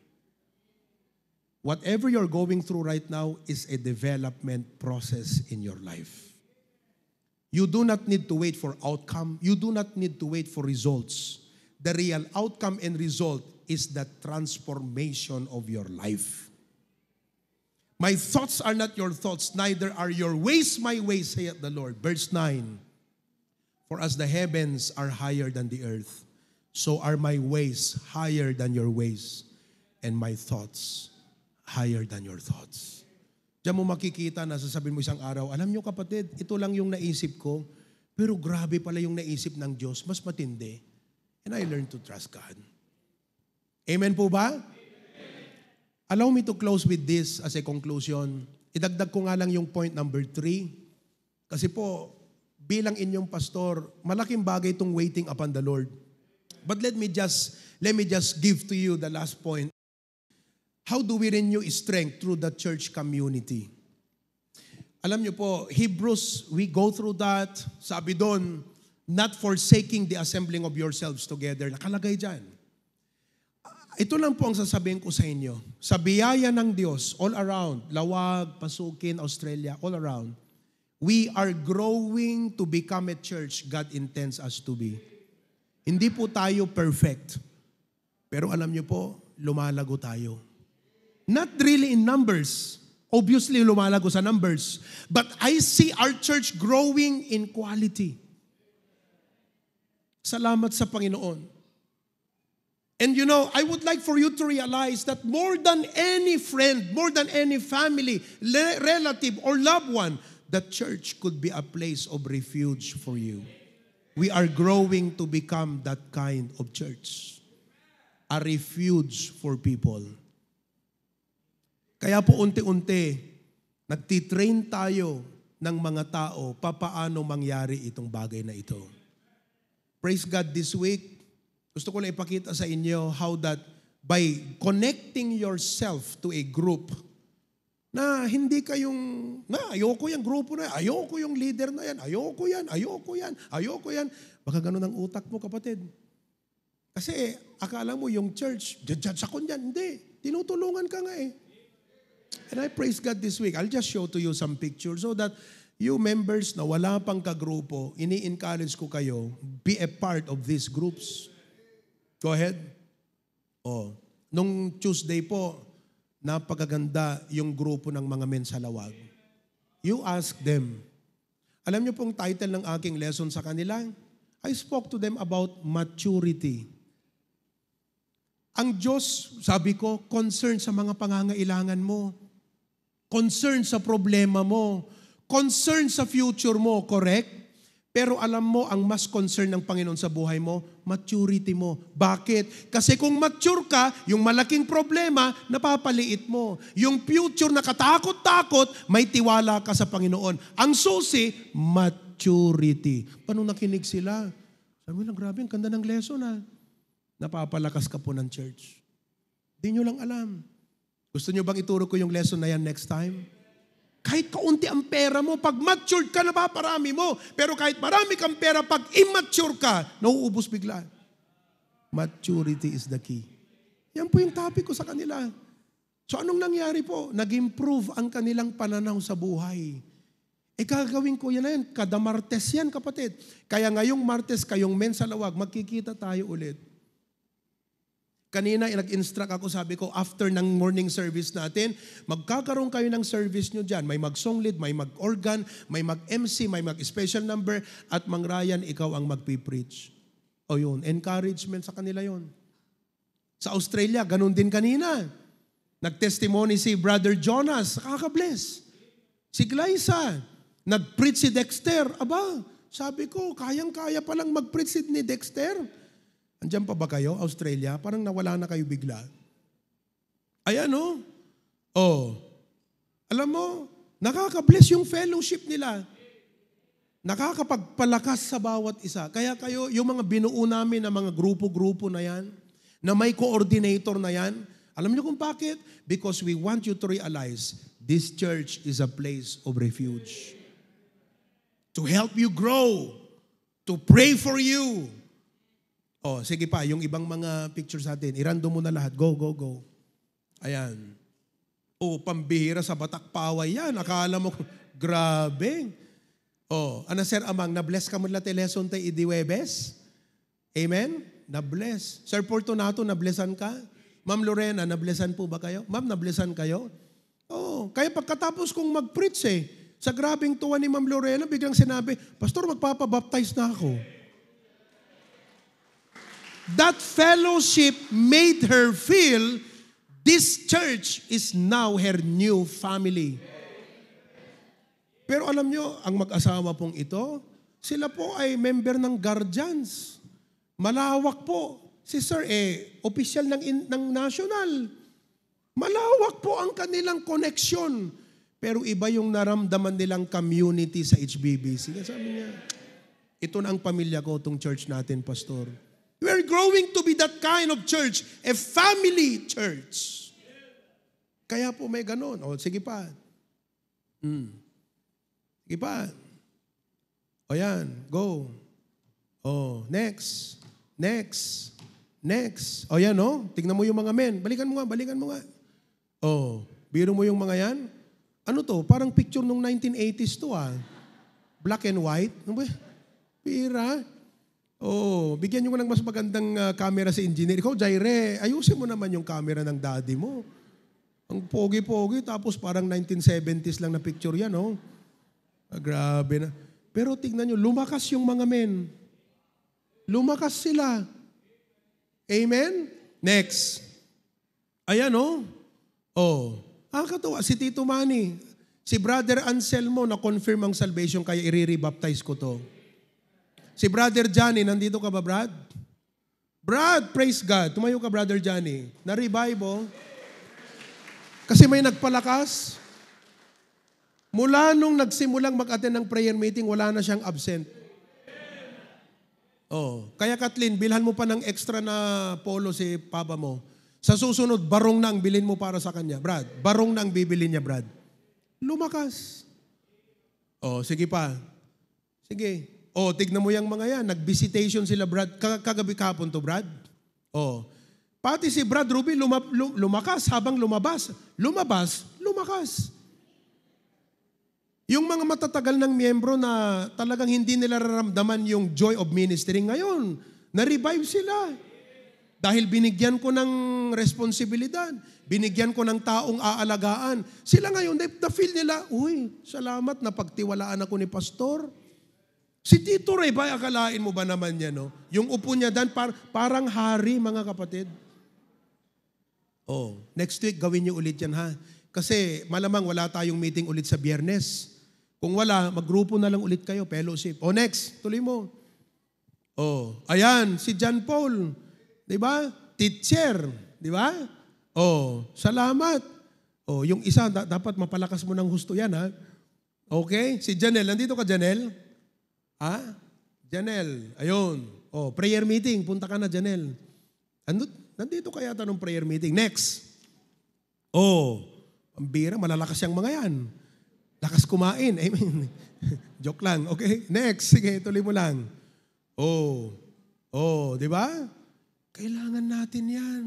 Whatever you're going through right now is a development process in your life. You do not need to wait for outcome. You do not need to wait for results. The real outcome and result is the transformation of your life. My thoughts are not your thoughts, neither are your ways my ways, saith the Lord. Verse 9, for as the heavens are higher than the earth, so are my ways higher than your ways, and my thoughts higher than your thoughts. Diyan mo makikita na sasabihin mo isang araw, alam nyo kapatid, ito lang yung naisip ko, pero grabe pala yung naisip ng Diyos, mas matindi. And I learned to trust God. Amen po ba? Amen. Allow me to close with this as a conclusion. Idagdag ko nga lang yung point number 3. Kasi po, bilang inyong pastor, malaking bagay itong waiting upon the Lord. But let me just give to you the last point. How do we renew strength through the church community? Alam niyo po, Hebrews, we go through that. Sabi doon, not forsaking the assembling of yourselves together. Nakalagay dyan. Ito lang po ang sasabihin ko sa inyo. Sa biyaya ng Diyos, all around, Lawag, Pasukin, Australia, all around, we are growing to become a church God intends us to be. Hindi po tayo perfect. Pero alam niyo po, lumalago tayo. Not really in numbers. Obviously, lumalago sa numbers. But I see our church growing in quality. Salamat sa Panginoon. And you know, I would like for you to realize that more than any friend, more than any family, relative, or loved one, the church could be a place of refuge for you. We are growing to become that kind of church. A refuge for people. Kaya po unti-unti, nagtitrain tayo ng mga tao papaano mangyari itong bagay na ito. Praise God, this week, gusto ko lang ipakita sa inyo how that by connecting yourself to a group na hindi kayong, ayoko yung grupo na yan, ayoko yung leader na yan, ayoko yan. Baka ganun ang utak mo, kapatid. Kasi akala mo yung church, judge ako niyan. Hindi, tinutulungan ka nga eh. And I praise God this week. I'll just show to you some pictures so that you members na wala pang kagrupo, ini-encourage ko kayo, be a part of these groups. Go ahead. Nung Tuesday po, napakaganda yung grupo ng mga men sa Lawag. You ask them. Alam niyo pong title ng aking lesson sa kanila? I spoke to them about maturity. Ang Diyos, sabi ko, concern sa mga pangangailangan mo. Concern sa problema mo. Concern sa future mo, correct? Pero alam mo, ang mas concern ng Panginoon sa buhay mo, maturity mo. Bakit? Kasi kung mature ka, yung malaking problema, napapaliit mo. Yung future na katakot-takot, may tiwala ka sa Panginoon. Ang susi, maturity. Paano nakinig sila? Sabi lang, grabe, ang ganda ng lesson ha. Napapalakas ka po ng church. Di nyo lang alam. Gusto nyo bang ituro ko yung lesson na yan next time? Kahit kaunti ang pera mo, pag matured ka, napaparami mo. Pero kahit marami kang pera, pag immature ka, nauubos bigla. Maturity is the key. Yan po yung topic ko sa kanila. So anong nangyari po? Nag-improve ang kanilang pananaw sa buhay. Gagawin ko yan na yan. Kada Martes yan, kapatid. Kaya ngayong Martes, kayong men sa Lawag, magkikita tayo ulit. Kanina, nag-instruct ako, sabi ko, after ng morning service natin, magkakaroon kayo ng service nyo dyan. May mag-song lead, may mag-organ, may mag-MC, may mag-special number, at Mang Ryan, ikaw ang magpipreach. O yun, encouragement sa kanila yun. Sa Australia, ganun din kanina. Nag-testimony si Brother Jonas, nakaka-bless. Si Glyza, nag-preach si Dexter. Aba, sabi ko, kayang-kaya palang mag-preach ni Dexter. Andiyan pa ba kayo, Australia? Parang nawala na kayo bigla. Ayan o. Alam mo, nakaka-bless yung fellowship nila. Nakakapagpalakas sa bawat isa. Kaya kayo, yung mga binuo namin na mga grupo-grupo na yan, na may coordinator na yan, alam niyo kung bakit? Because we want you to realize this church is a place of refuge. To help you grow. To pray for you. Sige pa, yung ibang mga pictures natin, i-random mo na lahat. Go, go, go. Ayan. Pambihira sa Batak Paway yan. Akala mo, grabe. Ano Sir Amang, na-bless ka mo nila lesson tayo idiwebes? Amen? Na-bless. Sir Fortunato, na-blessan ka? Ma'am Lorena, na-blessan po ba kayo? Ma'am, na-blessan kayo? Kaya pagkatapos kong mag-preach sa grabing tuwa ni Ma'am Lorena, biglang sinabi, Pastor, magpapabaptize na ako. That fellowship made her feel this church is now her new family. Pero alam nyo, ang mag-asawa pong ito, sila po ay member ng guardians. Malawak po. Si Sir, official ng national. Malawak po ang kanilang connection. Pero iba yung naramdaman nilang community sa HBBC. Sabi niya, ito na ang pamilya ko, itong church natin, Pastor. We're growing to be that kind of church, a family church. Kaya po may ganon. Sige pa. Sige pa. O yan, go. O, next. Next. Next. O yan, no? Tignan mo yung mga men. Balikan mo nga. O, biro mo yung mga yan. Ano to? Parang picture nung 1980s to, ah. Black and white. Ano ba? Pira. Oh, bigyan nyo ko ng mas magandang camera si engineer. Ikaw, Jaire, ayusin mo naman yung camera ng daddy mo. Ang pogi-pogi, tapos parang 1970s lang na picture yan, oh. Grabe na. Pero tignan nyo, lumakas yung mga men. Lumakas sila. Amen? Next. Ayan, oh. Oh. Katuwa, si Tito Manny. Si Brother Anselmo na-confirm ang salvation, kaya i-rebaptize ko to. Si Brother Johnny, nandito ka ba, Brad? Brad, praise God. Tumayo ka, Brother Johnny. Na-revive, oh. Kasi may nagpalakas. Mula nung nagsimulang mag-attend ng prayer meeting, wala na siyang absent. Oh, kaya Kathleen, bilhan mo pa ng extra na polo si papa mo. Sa susunod, barong na ang bilhin mo para sa kanya. Brad, barong na ang bibili niya, Brad. Lumakas. Oh, sige pa. Sige. Oh, tignan mo yung mga yan. Nag-visitation sila, Brad. Kagabi kahapon to, Brad. Oh. Pati si Brad Ruby lumakas habang lumabas. Lumakas. Yung mga matatagal ng miyembro na talagang hindi nila nararamdaman yung joy of ministry ngayon, na-revive sila. Dahil binigyan ko ng responsibilidad, binigyan ko ng taong aalagaan. Sila ngayon, na-feel nila, uy, salamat na pagtiwalaan ako ni Pastor. Si Tito Ray, ba, akalain mo ba naman niya, no? Yung upo niya dan, parang hari, mga kapatid. Oh, next week, gawin niyo ulit yan, ha? Kasi malamang wala tayong meeting ulit sa Biyernes. Kung wala, maggrupo na lang ulit kayo, fellowship. Oh, next, tuloy mo. Oh, ayan, si John Paul. Di ba? Teacher. Di ba? Oh, salamat. Oh, yung isa, dapat mapalakas mo ng husto yan, ha? Okay? Si Janelle. Nandito ka, Janelle? Ha? Janelle. Ayun. Oh, prayer meeting. Punta ka na, Janelle. Nandito kaya ito ng prayer meeting. Next. Oh, ang bira, malalakas yung mga yan. Lakas kumain. Amen. Joke lang. Okay? Next. Sige, tuloy mo lang. Oh. Oh, di ba? Kailangan natin yan.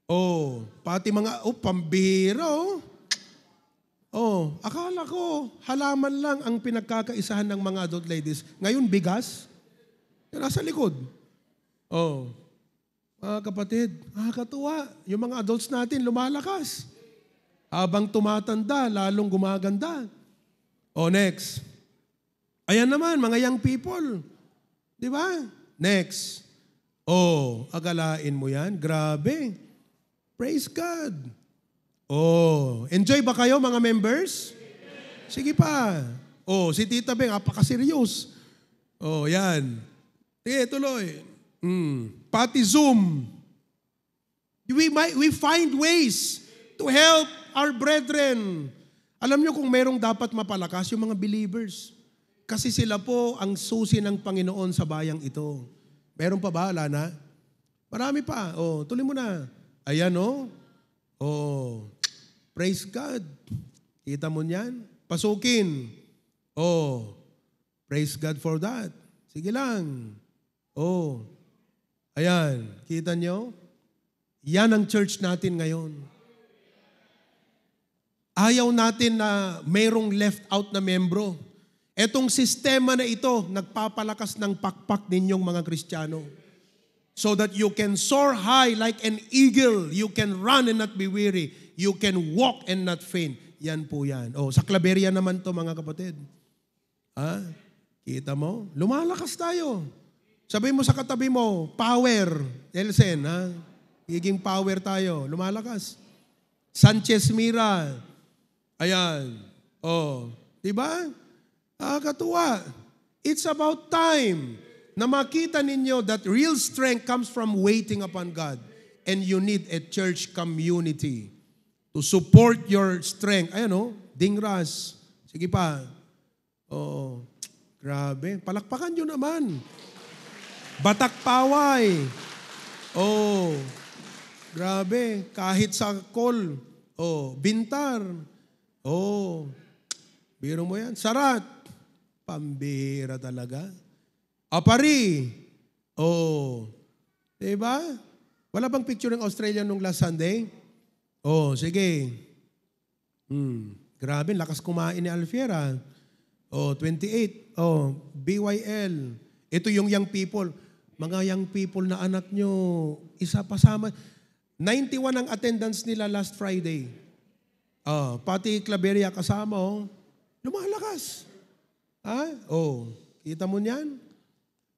Oh, pati mga, pambihira, oh. Oh, akala ko, halaman lang ang pinagkakaisahan ng mga adult ladies. Ngayon, bigas. Nasa likod. Oh, mga kapatid, nakakatuwa. Yung mga adults natin, lumalakas. Habang tumatanda, lalong gumaganda. Oh, next. Ayan naman, mga young people. Di ba? Next. Oh, agalain mo yan. Grabe. Praise God. Oh, enjoy ba kayo mga members? Sige pa. Oh, si Tita Beng, apaka-serious. Oh, yan. Sige, tuloy. Pati Zoom. We find ways to help our brethren. Alam nyo kung merong dapat mapalakas, yung mga believers. Kasi sila po ang susi ng Panginoon sa bayang ito. Meron pa ba? Wala na? Marami pa. Oh, tuloy mo na. Ayan, oh. Oh, praise God. Kita mo niyan? Pasukin. Oh, praise God for that. Sige lang. Oh, ayan. Kita nyo? Yan ang church natin ngayon. Ayaw natin na mayroong left out na membro. Etong sistema na ito, nagpapalakas ng pakpak ninyong mga Kristiyano. So that you can soar high like an eagle. You can run and not be weary. You can walk and not faint. Yan po yan. Oh, sa Claveria naman to mga kapatid. Ha? Kita mo? Lumalakas tayo. Sabi mo sa katabi mo, power. Elsen, ha? Higing power tayo. Lumalakas. Sanchez Mira. Ayan. Oh, di ba? Katuwa. It's about time na makita ninyo that real strength comes from waiting upon God. And you need a church community to support your strength. Ayan o, Dingras. Sige pa. Oh, grabe. Palakpakan nyo naman. Batak Paway. Oh, grabe. Kahit sa call. Oh, Bintar. Oh, Biro mo yan. Sarat. Pambira talaga. Apari. Oh. Diba? Wala bang picture ng Australia nung last Sunday? Oh, sige. Grabe, lakas kumain ni Alfiera. Oh, 28. Oh, BYL. Ito yung young people. Mga young people na anak nyo, isa pasama. 91 ang attendance nila last Friday. Oh, pati Claveria kasama, oh. Lumalakas. Ha? Oh, kita mo niyan?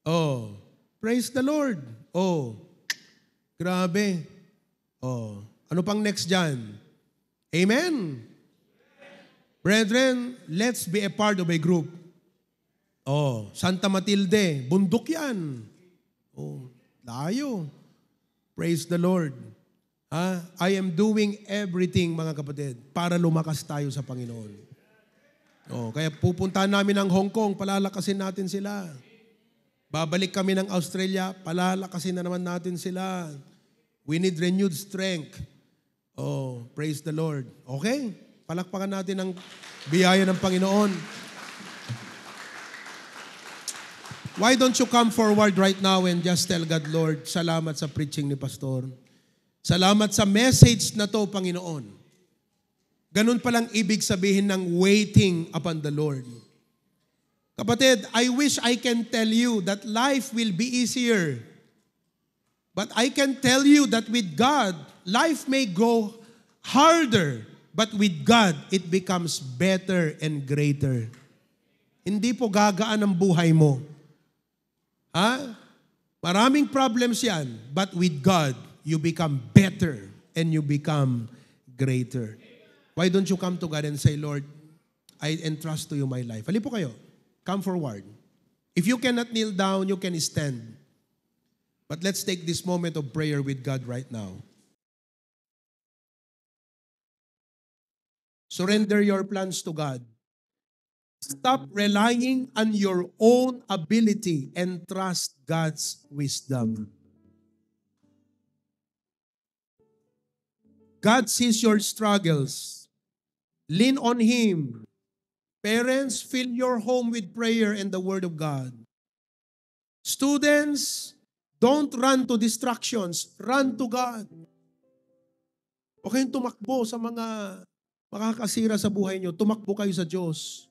Oh, praise the Lord. Oh, grabe. Oh, ano pang next dyan? Amen? Brethren, let's be a part of a group. Oh, Santa Matilde, bundok yan. Oh, layo. Praise the Lord. I am doing everything, mga kapatid, para lumakas tayo sa Panginoon. Oh, kaya pupuntahan namin ng Hong Kong, palalakasin natin sila. Babalik kami ng Australia, palalakasin na naman natin sila. We need renewed strength. Oh, praise the Lord. Okay? Palakpakan natin ang biyaya ng Panginoon. Why don't you come forward right now and just tell God, Lord, salamat sa preaching ni Pastor. Salamat sa message na to, Panginoon. Ganun palang ibig sabihin ng waiting upon the Lord. Kapatid, I wish I can tell you that life will be easier. But I can tell you that with God, life may go harder. But with God, it becomes better and greater. Hindi po gagaan ang buhay mo. Maraming problems yan. But with God, you become better and you become greater. Why don't you come to God and say, Lord, I entrust to you my life. Halip po kayo. Come forward. If you cannot kneel down, you can stand. But let's take this moment of prayer with God right now. Surrender your plans to God. Stop relying on your own ability and trust God's wisdom. God sees your struggles. Lean on Him. Parents, fill your home with prayer and the Word of God. Students, don't run to distractions. Run to God. Huwag kayong tumakbo sa mga makakasira sa buhay nyo. Tumakbo kayo sa Diyos.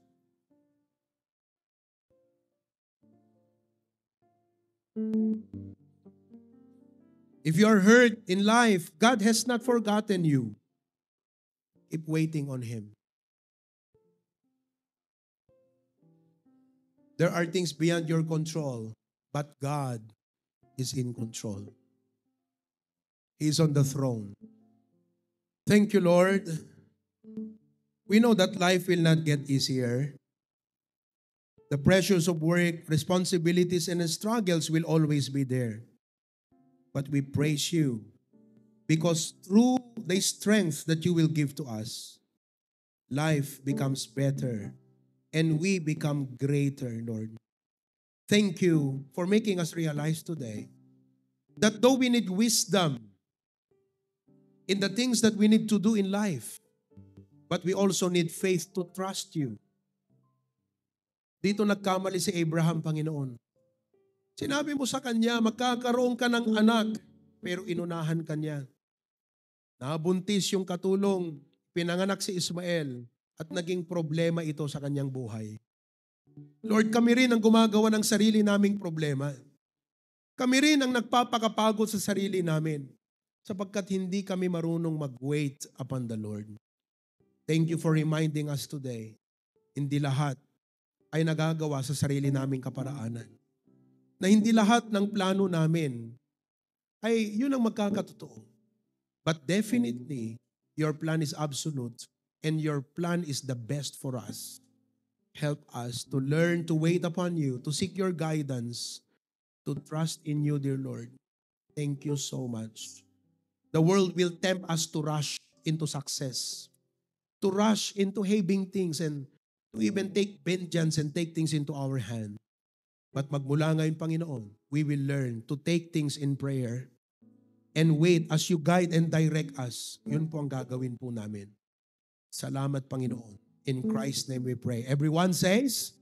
If you are hurt in life, God has not forgotten you. Keep waiting on Him. There are things beyond your control, but God is in control. He is on the throne. Thank you, Lord. We know that life will not get easier. The pressures of work, responsibilities, and struggles will always be there. But we praise you because through the strength that you will give to us, life becomes better and we become greater, Lord. Thank you for making us realize today that though we need wisdom in the things that we need to do in life, but we also need faith to trust you. Dito nagkamali si Abraham, Panginoon. Sinabi mo sa kanya, magkakaroon ka ng anak, pero inunahan ka niya. Nabuntis yung katulong, pinanganak si Ismael, at naging problema ito sa kanyang buhay. Lord, kami rin ang gumagawa ng sarili naming problema. Kami rin ang nagpapakapagod sa sarili namin, sapagkat hindi kami marunong mag-wait upon the Lord. Thank you for reminding us today, hindi lahat ay nagagawa sa sarili naming kaparaanan. Na hindi lahat ng plano namin ay yun ang magkakatotoo. But definitely, your plan is absolute and your plan is the best for us. Help us to learn to wait upon you, to seek your guidance, to trust in you, dear Lord. Thank you so much. The world will tempt us to rush into success, to rush into having things and to even take vengeance and take things into our hand. But magmula ngayon, Panginoon, we will learn to take things in prayer and wait as you guide and direct us. Yun po ang gagawin po namin. Salamat, Panginoon. In Christ's name we pray. Everyone says,